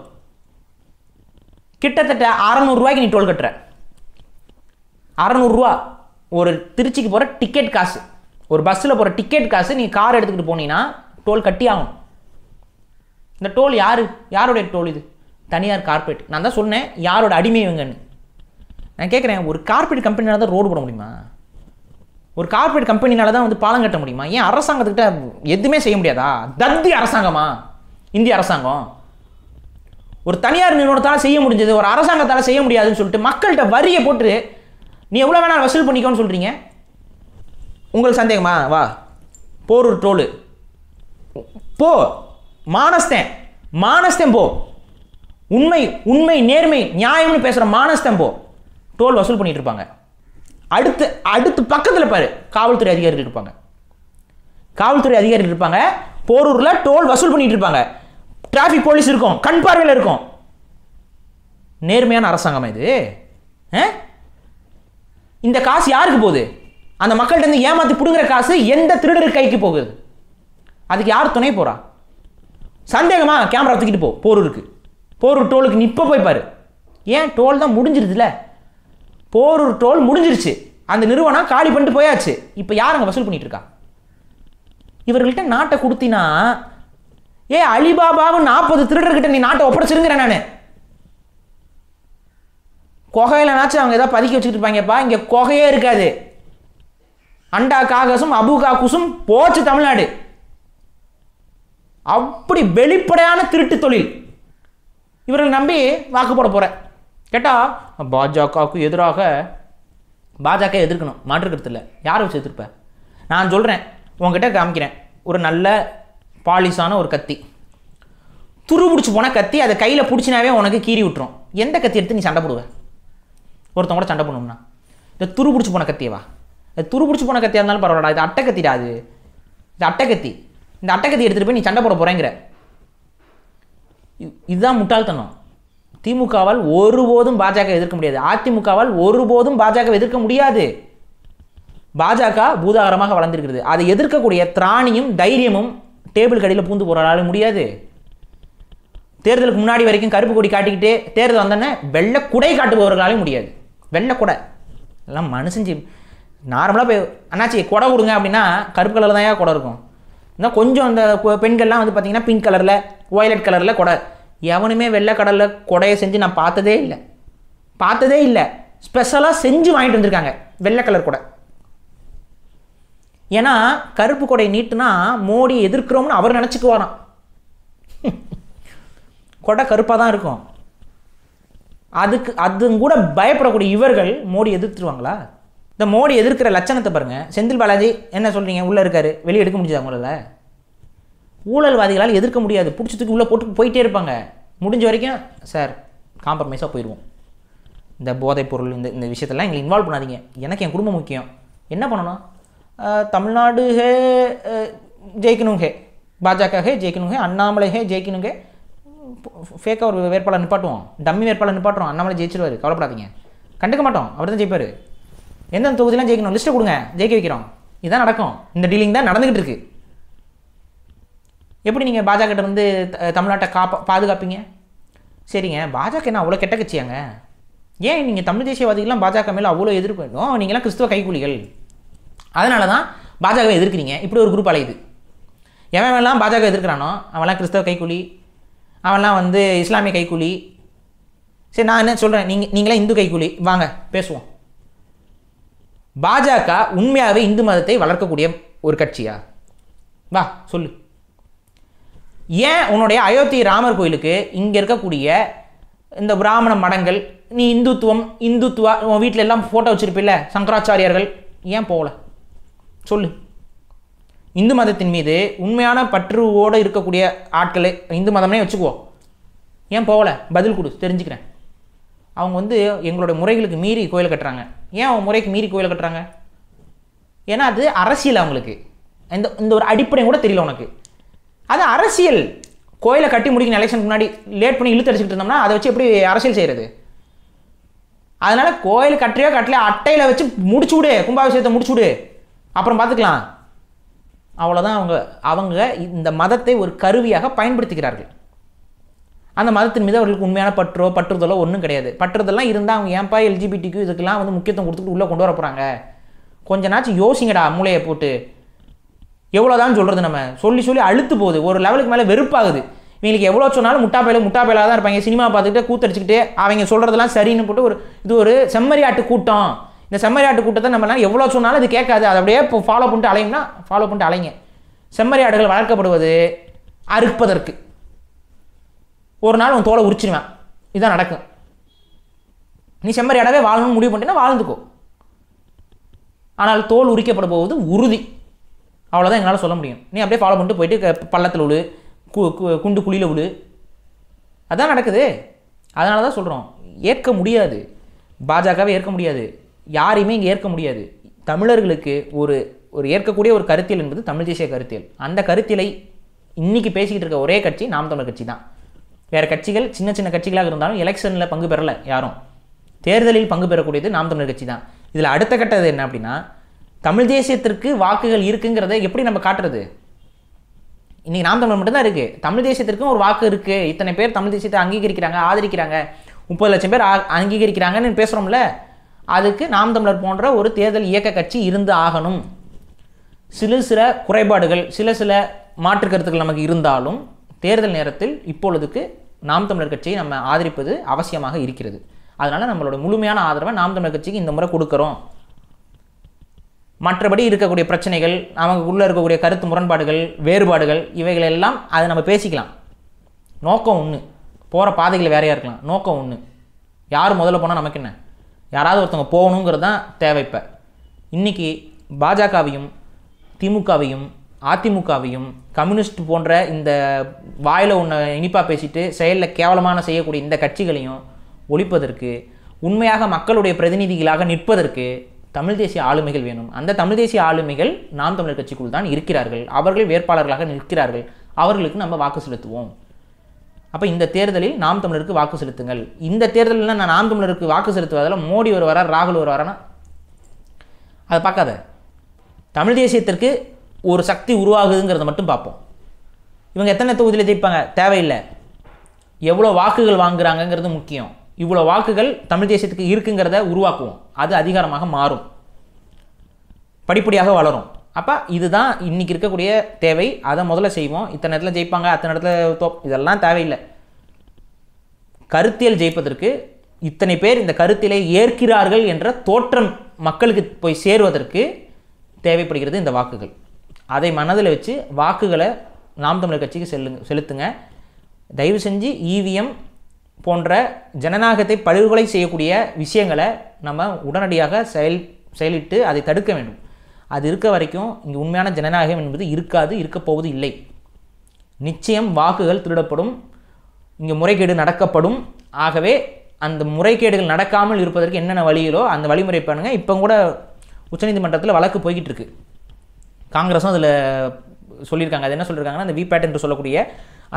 கிட்டத்தட்ட 600 ரூபாய்க்கு நீ டோல் கட்டுற. 600 ரூபா ஒரு திருச்சிக்கு போகிற டிக்கெட் காசு, ஒரு பஸ்ஸில் போகிற டிக்கெட் காசு. நீ கார் எடுத்துக்கிட்டு போனீங்கன்னா டோல் கட்டி ஆகும். இந்த டோல் யாருடைய டோல்? இது தனியார் கார்பரேட். நான் தான் சொன்னேன் யாரோட அடிமை இவங்கன்னு. நான் கேட்குறேன், ஒரு கார்பரேட் கம்பெனினால தான் ரோடு போட முடியுமா? ஒரு கார்பரேட் கம்பெனினால தான் வந்து பாலம் கட்ட முடியுமா? ஏன் அரசாங்கத்துக்கிட்ட எதுவுமே செய்ய முடியாதா? தத்தி அரசாங்கமா இந்திய அரசாங்கம்? ஒரு தனியார் நிறுவனத்தால் செய்ய முடிஞ்சது, ஒரு அரசாங்கத்தால் செய்ய முடியாதுன்னு சொல்லிட்டு மக்கள்கிட்ட வரியை போட்டு நீ எவ்வளோ வேணாலும் வசூல் பண்ணிக்கோன்னு சொல்கிறீங்க. உங்களுக்கு சந்தேகமா? வா போரூர் டோலு போ, மானஸ்தன் போ, உண்மை நேர்மை நியாயம்னு பேசுகிற மானஸ்தன் போ. டோல் வசூல் பண்ணிட்டு இருப்பாங்க. அடுத்து பக்கத்தில் பாரு காவல்துறை அதிகாரிகள் இருப்பாங்க. போரூரில் டோல் வசூல் பண்ணிட்டு இருப்பாங்க. டிராஃபிக் போலீஸ் இருக்கும், கண் பார்வையில் இருக்கும். நேர்மையான அரசாங்கம் இது? இந்த காசு யாருக்கு போகுது? அந்த மக்கள்கிட்ட இருந்து ஏமாத்தி புடுங்குற காசு எந்த திருடர் கைக்கு போகுது? அதுக்கு யார் துணை போறா? சந்தேகமா கேமரா தூக்கிட்டு போ போரூர் டோலுக்கு நிப்ப போய் பாரு. ஏன் டோல் தான் முடிஞ்சிருதுல, போரூர் டோல் முடிஞ்சிருச்சு, அந்த நிறுவனம் காலி பண்ணிட்டு போயாச்சு. இப்போ யாருங்க வசூல் பண்ணிட்டு இருக்கா? இவர்கள்ட்ட நாட்டை கொடுத்தினா, அலிபாபாவும் 40 திருடர்கிட்ட நீ நாட்டை ஒப்படைச்சிருங்கிறேன் நான். கொகையிலனாச்சும் அவங்க ஏதாவது பதுக்கி வச்சுக்கிட்டு இருப்பாங்கப்பா. இங்கே கொகையே இருக்காது. அண்டா காகசும் அபு காக்குசும் போச்சு தமிழ்நாடு. அப்படி வெளிப்படையான திருட்டு தொழில். இவர்கள் நம்பி வாக்கு போட போற கேட்டா பாஜகவுக்கு எதிராக பாஜக எதிர்க்கணும், மாற்றுக்கிறது இல்லை. யாரை வச்சு எதிர்ப்ப? நான் சொல்கிறேன், உங்ககிட்ட காமிக்கிறேன் ஒரு நல்ல பாலிஷான ஒரு கத்தி, துரு பிடிச்சி போன கத்தி. அதை கையில் பிடிச்சினாவே உனக்கு கீறி விட்டுரும். எந்த கத்தி எடுத்து நீ சண்டை போடுவ? ஒருத்தவங்க கூட சண்டை போடணும்னா இந்த துரு பிடிச்சி போன கத்தியவா? துரு பிடிச்சி போன கத்தியாக இருந்தாலும் பரவாயில்ல, இது அட்டை கத்திடா. இது அட்டைக்கத்தி. இந்த அட்டைக்கத்தி எடுத்துகிட்டு போய் நீ சண்டை போட போகிறேங்கிற. இதுதான் முட்டாள்தனம். திமுகவால் ஒருபோதும் பாஜக எதிர்க்க முடியாது. அதிமுகவால் ஒருபோதும் பாஜக எதிர்க்க முடியாது. பாஜக பூதாகரமாக வளர்ந்திருக்கிறது. அதை எதிர்க்கக்கூடிய திராணியும் தைரியமும் டேபிள் கடியில் பூந்து போராட முடியாது. தேர்தலுக்கு முன்னாடி வரைக்கும் கருப்பு கொடி காட்டிக்கிட்டே தேர்தல் வந்தோன்னே வெள்ளை குடை காட்டுபவர்களாலும் முடியாது. வெள்ளை குடை எல்லாம் மனுஷஞ்சி நார்மலாக போய் அண்ணாச்சி குடை கொடுங்க அப்படின்னா கருப்பு கலரில் தான் குடை இருக்கும். இன்னும் கொஞ்சம் அந்த பெண்கள்லாம் வந்து பார்த்தீங்கன்னா பிங்க் கலரில் வயலட் கலரில் குடை. எவனுமே வெள்ளை கடலில் குடையை செஞ்சு நான் பார்த்ததே இல்லை. ஸ்பெஷலாக செஞ்சு வாங்கிட்டு வந்திருக்காங்க வெள்ளை கலர் குடை. ஏன்னா கருப்பு கொடை நீட்டுனா மோடி எதிர்க்கிறோம்னு அவர் நினச்சிக்குவாராம். கொடை கருப்பாக தான் இருக்கும். அது கூட பயப்படக்கூடிய இவர்கள் மோடி எதிர்த்துருவாங்களா? இந்த மோடி எதிர்க்கிற லட்சணத்தை பாருங்கள். செந்தில் பாலாஜி என்ன சொல்கிறீங்க, உள்ளே இருக்காரு, வெளியே எடுக்க முடிஞ்சது அவங்களால? ஊழல்வாதிகளால் எதிர்க்க முடியாது. பிடிச்சதுக்கு உள்ளே போட்டு போயிட்டே இருப்பாங்க. முடிஞ்ச வரைக்கும் சார் காம்ப்ரமைஸாக போயிடுவோம். இந்த போதைப் பொருள் இந்த விஷயத்தெல்லாம் எங்களை இன்வால்வ் பண்ணாதீங்க, எனக்கு என் குடும்பம் முக்கியம். என்ன பண்ணணும்? தமிழ்நாடு ஹே ஜெயிக்கணும், ஹே பாஜக ஹே ஜெயிக்கணும், ஹே அண்ணாமலை ஹே ஜெயிக்கணும், ஹே ஃபேக்காக ஒரு வேட்பாளர் நிப்பாட்டுவோம், டம்மி வேட்பாளர் நிப்பாட்டுவோம். அண்ணாமலை ஜெயிச்சிருவார், கவலைப்படாதீங்க, கண்டுக்க மாட்டோம். அவர் தான் ஜெயிப்பார். எந்தெந்த தொகுதியெலாம் ஜெயிக்கணும் லிஸ்ட்டை கொடுங்க, ஜெயிக்க வைக்கிறோம். இதுதான் நடக்கும். இந்த டீலிங் தான் நடந்துக்கிட்டு இருக்கு. எப்படி நீங்கள் பாஜக இருந்து தமிழ்நாட்டை பாதுகாப்பீங்க? சரிங்க, பாஜக என்ன அவ்வளோ கெட்ட கட்சியாங்க? ஏன் நீங்கள் தமிழ் தேசியவாதிகள்லாம் பாஜக மேலே அவ்வளோ எதிர்ப்பு? நீங்களாம் கிறிஸ்துவ கைக்கூலிகள், அதனால தான் பாஜகவை எதிர்க்கிறீங்க. இப்படி ஒரு குரூப் அலையுது. எவன்லாம் பாஜக எதிர்க்கிறானோ அவன்லாம் கிறிஸ்தவ கைக்கூலி, அவன்லாம் வந்து இஸ்லாமிய கைக்கூலி. சரி, நான் என்ன சொல்கிறேன், நீங்களாம் இந்து கைக்கூலி, வாங்க பேசுவோம். பாஜக உண்மையாகவே இந்து மதத்தை வளர்க்கக்கூடிய ஒரு கட்சியா? வா சொல்லு. ஏன் உன்னுடைய அயோத்தி ராமர் கோயிலுக்கு இங்கே இருக்கக்கூடிய இந்த பிராமண மடங்கள், நீ இந்துத்துவா உன் வீட்டில் எல்லாம் ஃபோட்டோ வச்சுருப்பில்ல சங்கராச்சாரியார்கள், ஏன் போகல சொல்லு? இந்து மதத்தின் மீது உண்மையான பற்றுவோடு இருக்கக்கூடிய ஆட்களை இந்து மதம்னே வச்சுக்குவோம், ஏன் போகல? பதில் கொடு, தெரிஞ்சுக்கிறேன். அவங்க வந்து எங்களுடைய முறைகளுக்கு மீறி கோயில் கட்டுறாங்க. ஏன் அவங்க முறைக்கு மீறி கோயில் கட்டுறாங்க? ஏன்னா அது அரசியல். அவங்களுக்கு இந்த ஒரு அடிப்படை கூட தெரியல உனக்கு. அது அரசியல். கோயிலை கட்டி முடிக்கணும், எலெக்ஷனுக்கு முன்னாடி லேட் பண்ணி இழுத்து அடிச்சுக்கிட்டு இருந்தோம்னா அதை வச்சு எப்படி அரசியல் செய்கிறது? அதனால் கோயில் கட்டுறியோ கட்டலையோ அட்டையில் வச்சு முடிச்சு விடு, கும்பாபிஷேகத்தை முடிச்சு விடு, அப்புறம் பார்த்துக்கலாம். அவ்வளோதான். அவங்க இந்த மதத்தை ஒரு கருவியாக பயன்படுத்திக்கிறார்கள். அந்த மதத்தின் மீது அவர்களுக்கு உண்மையான பற்றுதலோ ஒன்றும் கிடையாது. பற்றுதெல்லாம் இருந்தால் அவங்க ஏன்பா எல்ஜிபிடிக்கு இதுக்கெல்லாம் வந்து முக்கியத்துவம் கொடுத்துட்டு உள்ளே கொண்டு வர போகிறாங்க? கொஞ்ச நாச்சும் யோசிங்கடா, மூளையை போட்டு. எவ்வளோதான் சொல்கிறது? நம்ம சொல்லி அழுத்து போகுது. ஒரு லெவலுக்கு மேலே வெறுப்பாகுது. இவங்களுக்கு எவ்வளோ சொன்னாலும் முட்டாப்பையிலாக தான் இருப்பாங்க. சினிமா பார்த்துக்கிட்டு கூத்தடிச்சுக்கிட்டு அவங்க சொல்கிறதெல்லாம் சரின்னு போட்டு இது ஒரு செம்மறியாட்டு கூட்டம். இந்த செம்மறியாட்டு கூட்டத்தை நம்மளால் எவ்வளோ சொன்னாலும் இது கேட்காது. அதை அப்படியே இப்போ ஃபாலோ பண்ணிட்டு அலைங்க. செம்மறியாடுகள் வளர்க்கப்படுவது அறுப்பதற்கு. ஒரு நாள் உன் தோலை உரிச்சிடுவேன். இதுதான் நடக்கும். நீ செம்மறியாடவே வாழணும்னு முடிவு பண்ணிட்டேன்னா வாழ்ந்துக்கோ. ஆனால் தோல் உரிக்கப்பட போவது உறுதி. அவ்வளோதான் எங்களால் சொல்ல முடியும். நீ அப்படியே ஃபாலோ பண்ணிட்டு போயிட்டு பள்ளத்தில் விழு, குண்டு குழியில் விழு. அதான் நடக்குது. அதனால தான் சொல்கிறோம், ஏற்க முடியாது. பாஜகவை ஏற்க முடியாது, யாரையுமே இங்கே ஏற்க முடியாது. தமிழர்களுக்கு ஒரு ஏற்கக்கூடிய ஒரு கருத்தியல் என்பது தமிழ் தேசிய கருத்தியல். அந்த கருத்தியலை இன்றைக்கி பேசிக்கிட்டு இருக்க ஒரே கட்சி நாம் தமிழர் கட்சி தான். வேறு கட்சிகள் சின்ன சின்ன கட்சிகளாக இருந்தாலும் எலெக்ஷனில் பங்கு பெறலை. யாரும் தேர்தலில் பங்கு பெறக்கூடியது நாம் தமிழர் கட்சி தான். இதில் அடுத்த கட்டது என்ன அப்படின்னா, தமிழ் தேசியத்திற்கு வாக்குகள் இருக்குங்கிறத எப்படி நம்ம காட்டுறது? இன்றைக்கி நாம் தமிழர் மட்டும்தான் இருக்குது. தமிழ் தேசியத்திற்கும் ஒரு வாக்கு இருக்குது. இத்தனை பேர் தமிழ் தேசியத்தை அங்கீகரிக்கிறாங்க, ஆதரிக்கிறாங்க, 30 லட்சம் பேர் அங்கீகரிக்கிறாங்கன்னு பேசுகிறோம்ல. அதுக்கு நாம் தமிழர் போன்ற ஒரு தேர்தல் இயக்க கட்சி இருந்து ஆகணும். சில குறைபாடுகள், சில மாற்று கருத்துக்கள் நமக்கு இருந்தாலும் தேர்தல் நேரத்தில் இப்பொழுதுக்கு நாம் தமிழர் கட்சியை நம்ம ஆதரிப்பது அவசியமாக இருக்கிறது. அதனால் நம்மளோட முழுமையான ஆதரவை நாம் தமிழர் கட்சிக்கு இந்த முறை கொடுக்குறோம். மற்றபடி இருக்கக்கூடிய பிரச்சனைகள், நமக்குள்ளே இருக்கக்கூடிய கருத்து முரண்பாடுகள், வேறுபாடுகள், இவைகளெல்லாம் அதை நம்ம பேசிக்கலாம். நோக்கம் ஒன்று, போகிற பாதைகள் வேறையாக இருக்கலாம். நோக்கம் ஒன்று. யார் முதல்ல போனால் நமக்கு என்ன? யாராவது ஒருத்தவங்க போகணுங்கிறது தான் தேவை. இப்போ இன்றைக்கி பாஜகவையும் திமுகவையும் அதிமுகவையும் கம்யூனிஸ்ட் போன்ற இந்த வாயில் ஒன்று இனிப்பாக பேசிட்டு செயலில் கேவலமான செய்யக்கூடிய இந்த கட்சிகளையும் ஒழிப்பதற்கு, உண்மையாக மக்களுடைய பிரதிநிதிகளாக நிற்பதற்கு தமிழ் தேசிய ஆளுமைகள் வேணும். அந்த தமிழ் தேசிய ஆளுமைகள் நாம் தமிழர் கட்சிக்குள் தான் இருக்கிறார்கள். அவர்கள் வேட்பாளர்களாக நிற்கிறார்கள். அவர்களுக்கு நம்ம வாக்கு செலுத்துவோம். அப்போ இந்த தேர்தலில் நாம் தமிழருக்கு வாக்கு செலுத்துங்கள். இந்த தேர்தலில் நான் நாம் தமிழருக்கு வாக்கு செலுத்துவதில் மோடி வருவாரா, ராகுல் வருவாரானா அதை பார்க்காத. தமிழ் தேசியத்திற்கு ஒரு சக்தி உருவாகுதுங்கிறத மட்டும் பார்ப்போம். இவங்க எத்தனை தொகுதியில் ஜெயிப்பாங்க தேவையில்லை, எவ்வளோ வாக்குகள் வாங்குறாங்கங்கிறது முக்கியம். இவ்வளோ வாக்குகள் தமிழ் தேசியத்துக்கு இருக்குங்கிறத உருவாக்குவோம். அது அதிகாரமாக மாறும், படிப்படியாக வளரும். அப்போ இதுதான் இன்றைக்கி இருக்கக்கூடிய தேவை. அதை முதல்ல செய்வோம். இத்தனை இடத்துல ஜெயிப்பாங்க, அத்தனை இடத்துல இதெல்லாம் தேவையில்லை. கருத்தியல் ஜெயிப்பதற்கு இத்தனை பேர் இந்த கருத்தியலை ஏற்கிறார்கள் என்ற தோற்றம் மக்களுக்கு போய் சேருவதற்கு தேவைப்படுகிறது இந்த வாக்குகள். அதை மனதில் வச்சு வாக்குகளை நாம் தமிழர் கட்சிக்கு செலுத்துங்க. தயவு செஞ்சு இவிஎம் போன்ற ஜனநாயகத்தை படுகொலை செய்யக்கூடிய விஷயங்களை நம்ம உடனடியாக செயலிட்டு அதை தடுக்க வேண்டும். அது இருக்க வரைக்கும் இங்கே உண்மையான ஜனநாயகம் என்பது இருக்காது, இருக்க போவது இல்லை. நிச்சயம் வாக்குகள் திருடப்படும், இங்கே முறைகேடு நடக்கப்படும். ஆகவே அந்த முறைகேடுகள் நடக்காமல் இருப்பதற்கு என்னென்ன வழிகளோ அந்த வழிமுறை பண்ணுங்கள். இப்போ கூட உச்சநீதிமன்றத்தில் வழக்கு போய்கிட்டு இருக்கு. காங்கிரஸும் அதில் சொல்லியிருக்காங்க. அது என்ன சொல்லியிருக்காங்கன்னா, அந்த விபேட் என்று சொல்லக்கூடிய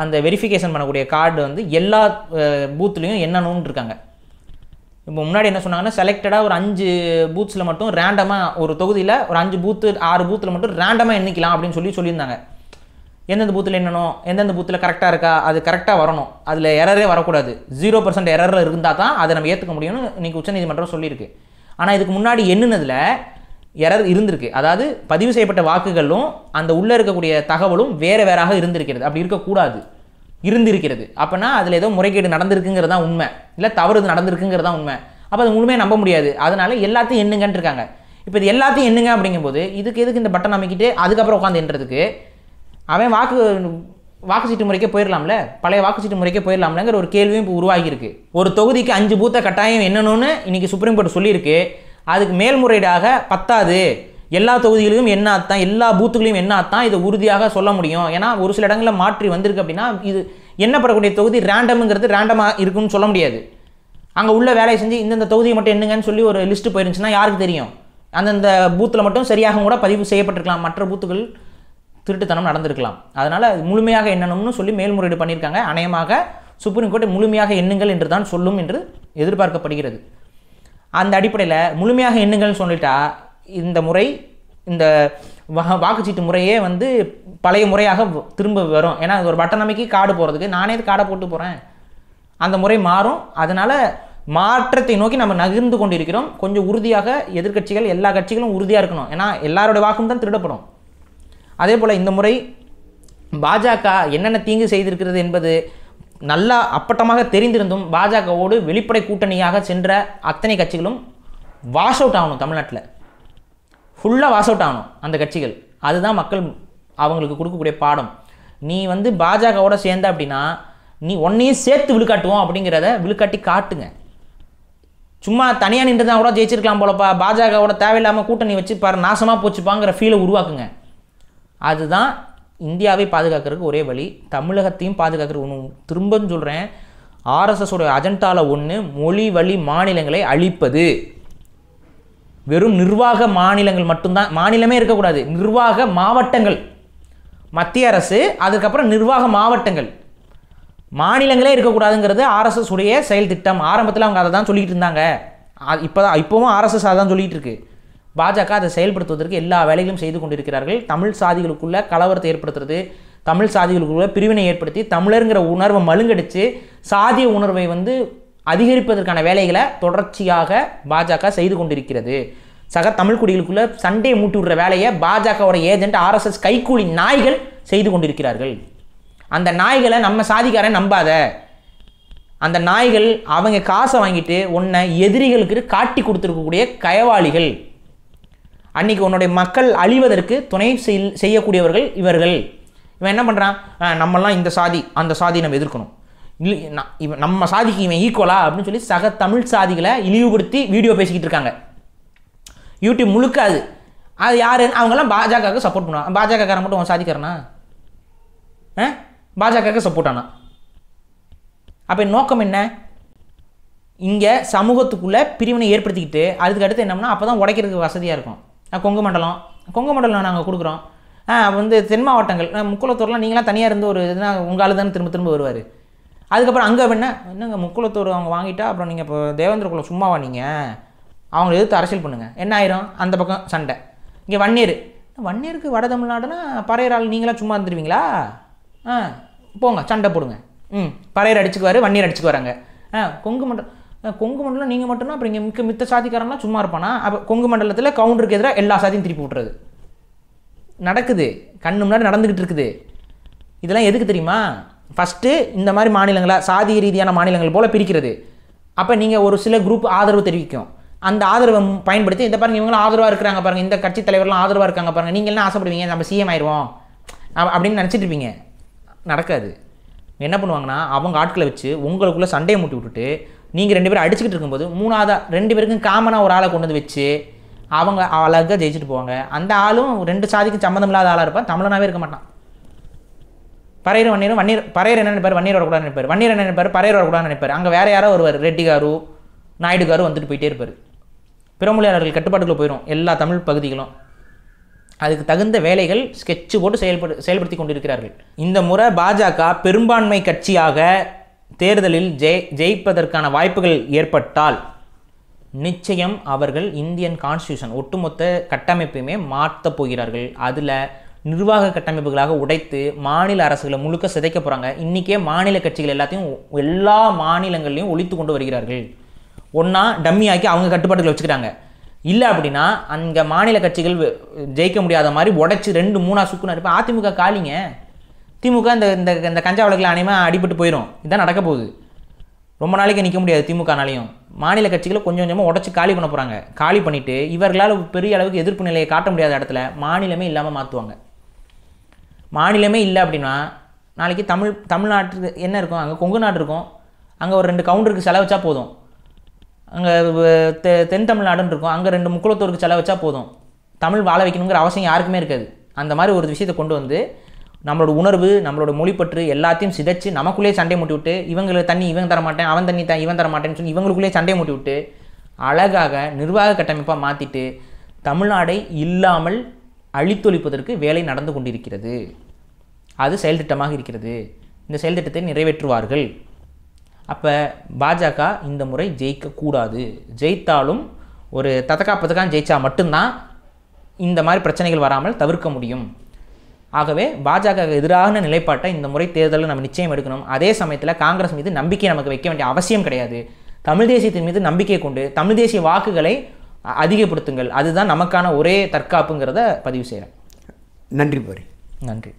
அந்த வெரிஃபிகேஷன் பண்ணக்கூடிய கார்டு வந்து எல்லா பூத்துலேயும் எண்ணணும்னு இருக்காங்க. இப்போ முன்னாடி என்ன சொன்னாங்கன்னா, செலக்டடாக ஒரு 5 பூத்ஸில் மட்டும் ரேண்டமாக, ஒரு தொகுதியில் ஒரு 5 பூத்து 6 பூத்தில் மட்டும் ரேண்டமாக எண்ணிக்கலாம் அப்படின்னு சொல்லியிருந்தாங்க. எந்தெந்த பூத்தில் எண்ணணும், எந்தெந்த பூத்தில் கரெக்டாக இருக்கா, அது கரெக்டாக வரணும், அதில் எரரே வரக்கூடாது. 0% எரரில் இருந்தால் தான் அதை நம்ம ஏற்றுக்க முடியும்னு இன்றைக்கி உச்சநீதிமன்றம் சொல்லியிருக்கு. ஆனால் இதுக்கு முன்னாடி எண்ணுனதில் எரர் இருந்திருக்கு. அதாவது பதிவு செய்யப்பட்ட வாக்குகளும் அந்த உள்ளே இருக்கக்கூடிய தகவலும் வேறாக இருந்திருக்கிறது. அப்படி இருக்கக்கூடாது, இருந்திருக்கிறது. அப்போனா அதில் ஏதோ முறைகேடு நடந்திருக்குங்கிறது தான் உண்மை, இல்லை தவறு நடந்திருக்குங்கிறது தான் உண்மை. அப்போ அது முழுமையாக நம்ப முடியாது. அதனால எல்லாத்தையும் எண்ணுங்கன்னு இருக்காங்க. இப்போ இது எல்லாத்தையும் எண்ணுங்க அப்படிங்கும்போது எதுக்கு இந்த பட்டன் அமைக்கிட்டு அதுக்கப்புறம் உட்காந்து எண்ணுறதுக்கு? அவன் வாக்குச்சீட்டு முறைக்கே போயிடலாம்ல, பழைய வாக்குச்சீட்டு முறைக்கே போயிடலாம்லங்கிற ஒரு கேள்வியும் இப்போ உருவாகியிருக்கு. ஒரு தொகுதிக்கு 5 பூத்தை கட்டாயம் என்னன்னு இன்றைக்கி சுப்ரீம் கோர்ட் சொல்லியிருக்கு. அதுக்கு மேல்முறையீடாக பத்தாது, எல்லா தொகுதிகளிலும் என்ன ஆத்தான், எல்லா பூத்துகளையும் என்ன ஆத்தான் இதை உறுதியாக சொல்ல முடியும். ஏன்னா ஒரு சில இடங்களில் மாற்றி வந்திருக்கு அப்படின்னா இது எண்ணப்படக்கூடிய தொகுதி ரேண்டமுங்கிறது ரேண்டமாக இருக்குன்னு சொல்ல முடியாது. அங்கே உள்ள வேலையை செஞ்சு இந்தந்த தொகுதியை மட்டும் என்னங்கன்னு சொல்லி ஒரு லிஸ்ட்டு போயிருந்துச்சுன்னா யாருக்கு தெரியும்? அந்தந்த பூத்தில் மட்டும் சரியாக கூட பதிவு செய்யப்பட்டிருக்கலாம், மற்ற பூத்துகள் திருட்டுத்தனம் நடந்திருக்கலாம். அதனால் முழுமையாக எண்ணணும்னு சொல்லி மேல்முறையீடு பண்ணியிருக்காங்க. அநேகமாக சுப்ரீம் கோர்ட் முழுமையாக எண்ணுங்கள் என்று தான் சொல்லும் என்று எதிர்பார்க்கப்படுகிறது. அந்த அடிப்படையில் முழுமையாக எண்ணுங்கள்னு சொல்லிட்டா இந்த முறை, இந்த வாக்குச்சீட்டு முறையே வந்து பழைய முறையாக திரும்ப வரும். ஏன்னா ஒரு பட்டன் அமைக்கி கார்டு போகிறதுக்கு நானே கார்டை போட்டு போகிறேன், அந்த முறை மாறும். அதனால் மாற்றத்தை நோக்கி நம்ம நகர்ந்து கொண்டிருக்கிறோம். கொஞ்சம் உறுதியாக எதிர்க்கட்சிகள், எல்லா கட்சிகளும் உறுதியாக இருக்கணும். ஏன்னா எல்லாருடைய வாக்கும் தான் திருடப்படும். அதே போல் இந்த முறை பாஜக என்னென்ன தீங்கு செய்திருக்கிறது என்பது நல்லா அப்பட்டமாக தெரிந்திருந்தும் பாஜகவோடு வெளிப்படை கூட்டணியாக சென்ற அத்தனை கட்சிகளும் வாஷ் அவுட் ஆகணும். தமிழ்நாட்டில் ஃபுல்லாக வாஷ் அவுட் ஆகணும் அந்த கட்சிகள். அதுதான் மக்கள் அவங்களுக்கு கொடுக்கக்கூடிய பாடம். நீ வந்து பாஜகவோட சேர்ந்த அப்படின்னா நீ ஒன்னையும் சேர்த்து விழுக்காட்டுவோம் அப்படிங்கிறத விழுக்காட்டி காட்டுங்க. சும்மா தனியாக நின்று தான் கூட ஜெயிச்சிருக்கலாம் போலப்பா, பாஜகவோட தேவையில்லாமல் கூட்டணி வச்சு பாரு நாசமாக போச்சுப்பாங்கிற ஃபீலை உருவாக்குங்க. அதுதான் இந்தியாவை பாதுகாக்கிறதுக்கு ஒரே வழி, தமிழகத்தையும் பாதுகாக்கிறது. ஒன்று திரும்பன்னு சொல்கிறேன், ஆர்எஸ்எஸோட அஜெண்டாவில் ஒன்று மொழி வழி மாநிலங்களை அழிப்பது. வெறும் நிர்வாக மாநிலங்கள் மட்டும்தான், மாநிலமே இருக்கக்கூடாது, நிர்வாக மாவட்டங்கள். மத்திய அரசு, அதுக்கப்புறம் நிர்வாக மாவட்டங்கள், மாநிலங்களே இருக்கக்கூடாதுங்கிறது ஆர்எஸ்எஸ் உடைய செயல் திட்டம். ஆரம்பத்தில் அவங்க அதை தான் சொல்லிகிட்டு இருந்தாங்க. இப்போவும் ஆர்எஸ்எஸ் அதை தான் சொல்லிகிட்டு இருக்கு. பாஜக அதை செயல்படுத்துவதற்கு எல்லா வேலைகளும் செய்து கொண்டிருக்கிறார்கள். தமிழ் சாதிகளுக்குள்ள கலவரத்தை ஏற்படுத்துறது, தமிழ் சாதிகளுக்குள்ள பிரிவினை ஏற்படுத்தி தமிழருங்கிற உணர்வை மழுங்கடிச்சு சாதிய உணர்வை அதிகரிப்பதற்கான வேலைகளை தொடர்ச்சியாக பாஜக செய்து கொண்டிருக்கிறது. சக தமிழ் குடிகளுக்குள்ள சண்டையை மூட்டி விடுற வேலையை பாஜகவோட ஏஜென்ட் ஆர்எஸ்எஸ் கைக்கூலி நாய்கள் செய்து கொண்டிருக்கிறார்கள். அந்த நாய்களை நம்ம சாதிக்காரன் நம்பாத. அந்த நாய்கள் அவங்க காசை வாங்கிட்டு உன்னை எதிரிகளுக்கு காட்டி கொடுத்துருக்கக்கூடிய கயவாளிகள். அன்னைக்கு உன்னுடைய மக்கள் அழிவதற்கு துணை செய்யக்கூடியவர்கள் இவர்கள். இவன் என்ன பண்ணுறான், நம்மளாம் இந்த சாதி அந்த சாதி நம்ம எதிர்க்கணும், இவன் நம்ம சாதிக்கு இவன் ஈக்குவலா அப்படின்னு சொல்லி சக தமிழ் சாதிகளை இழிவுபடுத்தி வீடியோ பேசிக்கிட்டு இருக்காங்க. யூடியூப் முழுக்க அது யாரு, அவங்கெல்லாம் பாஜகவுக்கு சப்போர்ட் பண்ணுவாங்க. பாஜகக்காரன் மட்டும் உன் சாதிக்காரனா, பாஜகவுக்கு சப்போர்ட் ஆனா? அப்போ நோக்கம் என்ன? இங்கே சமூகத்துக்குள்ளே பிரிவினை ஏற்படுத்திக்கிட்டு அதுக்கு அடுத்து என்னம்னா அப்போ தான் உடைக்கிறதுக்கு வசதியாக இருக்கும். கொங்கு மண்டலம் நாங்கள் கொடுக்குறோம். தென் மாவட்டங்கள் முக்குளத்தூர்லாம் நீங்களாம் தனியாக இருந்து ஒரு இதுனா உங்கள் ஆளு தானே திரும்ப வருவார். அதுக்கப்புறம் அங்கே என்னங்க முக்குளத்தூர் அவங்க வாங்கிட்டா அப்புறம் நீங்கள் இப்போ தேவேந்திர குலம் சும்மாவா, நீங்கள் அவங்களை எதிர்த்து அரசியல் பண்ணுங்கள், என்ன ஆயிரும்? அந்த பக்கம் சண்டை. இங்கே வன்னியருக்கு வட தமிழ்நாடுனா பறையரால் நீங்களாம் சும்மா இருந்துருவீங்களா? போங்க சண்டை போடுங்க. பறையர் அடிச்சுக்குவார், வன்னியர் அடிச்சுக்கு வராங்க. கொங்கு மண்டலம் நீங்கள் மட்டும்னா அப்புறம் இங்கே மித்த சாதிக்காரன்லாம் சும்மா இருப்பானா? அப்போ கொங்கு மண்டலத்தில் கவுண்டருக்கு எதிராக எல்லா சாதியும் திருப்பி விட்டுறது நடக்குது, கண்ணு முன்னாடி நடந்துக்கிட்டு இருக்குது. இதெல்லாம் எதுக்கு தெரியுமா? ஃபஸ்ட்டு இந்த மாதிரி மாநிலங்களை சாதிய ரீதியான மாநிலங்கள் போல் பிரிக்கிறது. அப்போ நீங்கள் ஒரு சில குரூப் ஆதரவு தெரிவிக்கும், அந்த ஆதரவை பயன்படுத்தி இந்த பாருங்கள் இவங்களும் ஆதரவாக இருக்கிறாங்க பாருங்கள், இந்த கட்சி தலைவர்லாம் ஆதரவாக இருக்காங்க பாருங்கள், நீங்கள் என்ன ஆசைப்படுவீங்க, நம்ம சிஎம் ஆயிடுவோம் அப்படின்னு நினச்சிட்டு இருப்பீங்க. நடக்காது. என்ன பண்ணுவாங்கன்னா அவங்க ஆட்களை வச்சு உங்களுக்குள்ளே சண்டையை மூட்டி விட்டுட்டு நீங்கள் 2 பேரும் அடிச்சுக்கிட்டு இருக்கும்போது மூணாவதாக 2 பேருக்கும் காமனாக ஒரு ஆளை கொண்டு வந்து வச்சு அவங்க அழகாக ஜெயிச்சுட்டு போவாங்க. அந்த ஆளும் 2 சாதிக்கும் சம்மந்தம் இல்லாத ஆளாக இருப்பான், தமிழனாகவே இருக்க மாட்டான். பறையர் பறையர் என்ன நினைப்பார், வன்னியர் வரக்கூடாது நினைப்பார், வன்னியர் என்ன நினைப்பார், பறையர் வரக்கூடாது நினைப்பார். அங்கே வேறு யாரோ வருவார், ரெட்டி காரு நாயுடு காரு வந்துட்டு போயிட்டே இருப்பார். பிறமொழியாளர்கள் கட்டுப்பாட்டுக்குள்ளே போயிடும் எல்லா தமிழ் பகுதிகளும். அதுக்கு தகுந்த வேலைகள் ஸ்கெட்சு போட்டு செயல்படுத்தி கொண்டிருக்கிறார்கள். இந்த முறை பாஜக பெரும்பான்மை கட்சியாக தேர்தலில் ஜெயிப்பதற்கான வாய்ப்புகள் ஏற்பட்டால் நிச்சயம் அவர்கள் இந்தியன் கான்ஸ்டியூஷன் ஒட்டுமொத்த கட்டமைப்பையுமே மாற்றப் போகிறார்கள். அதில் நிர்வாக கட்டமைப்புகளாக உடைத்து மாநில அரசுகளை முழுக்க சிதைக்க போகிறாங்க. இன்றைக்கே மாநில கட்சிகள் எல்லாத்தையும் எல்லா மாநிலங்கள்லையும் ஒழித்து கொண்டு வருகிறார்கள். ஒன்றா டம்மியாக்கி அவங்க கட்டுப்பாட்டுகளை வச்சுக்கிறாங்க. இல்லை அப்படின்னா அங்கே மாநில கட்சிகள் ஜெயிக்க முடியாத மாதிரி உடைச்சி 2-3 சுக்குனா இருப்பேன். அதிமுக காலிங்க, திமுக இந்த கஞ்சா வழக்கில் அனைவரும் அடிபட்டு போயிடும். இதுதான் நடக்க போகுது. ரொம்ப நாளைக்கு நிற்க முடியாது திமுகனாலையும். மாநில கட்சிகளை கொஞ்சம் கொஞ்சமாக உடச்சி காலி பண்ண போகிறாங்க. காலி பண்ணிவிட்டு இவர்களால் பெரிய அளவுக்கு எதிர்ப்பு நிலையை காட்ட முடியாத இடத்துல மாநிலமே இல்லாமல் மாற்றுவாங்க. மாநிலமே இல்லை அப்படின்னா நாளைக்கு தமிழ்நாட்டுக்கு என்ன இருக்கும், அங்கே கொங்கு நாடு இருக்கும், அங்கே ஒரு 2 கவுண்டருக்கு செலவச்சா போதும். அங்கே தென் தமிழ்நாடுன்னு இருக்கும், அங்கே 2 முக்குளத்தூருக்கு செலவச்சா போதும். தமிழ் வாழ வைக்கணுங்கிற அவசியம் யாருக்குமே இருக்காது. அந்த மாதிரி ஒரு விஷயத்தை கொண்டு வந்து நம்மளோட உணர்வு நம்மளோட மொழிப்பற்று எல்லாத்தையும் சிதைச்சு நமக்குள்ளேயே சண்டை மூட்டி விட்டு இவங்களுக்கு தண்ணி இவன் தரமாட்டேன், அவன் தண்ணி இவன் தரமாட்டேன்னு சொல்லி இவங்களுக்குள்ளேயே சண்டை மூட்டி விட்டு அழகாக நிர்வாக கட்டமைப்பாக மாற்றிட்டு தமிழ்நாடை இல்லாமல் அழித்தொழிப்பதற்கு வேலை நடந்து கொண்டிருக்கிறது. அது செயல் திட்டமாக இருக்கிறது. இந்த செயல் திட்டத்தை நிறைவேற்றுவார்கள். அப்போ பாஜக இந்த முறை ஜெயிக்கக்கூடாது. ஜெயித்தாலும் ஒரு தத்தக்காப்பத்துக்காக ஜெயித்தா மட்டும்தான் இந்த மாதிரி பிரச்சனைகள் வராமல் தவிர்க்க முடியும். ஆகவே பாஜக எதிரான நிலைப்பாட்டை இந்த முறை தேர்தலில் நம்ம நிச்சயம் எடுக்கணும். அதே சமயத்தில் காங்கிரஸ் மீது நம்பிக்கை நமக்கு வைக்க வேண்டிய அவசியம் கிடையாது. தமிழ் தேசியத்தின் மீது நம்பிக்கை கொண்டு தமிழ் தேசிய வாக்குகளை அதிகப்படுத்துங்கள். அதுதான் நமக்கான ஒரே தற்காப்புங்கிறத பதிவு செய்கிறேன். நன்றி. நன்றி.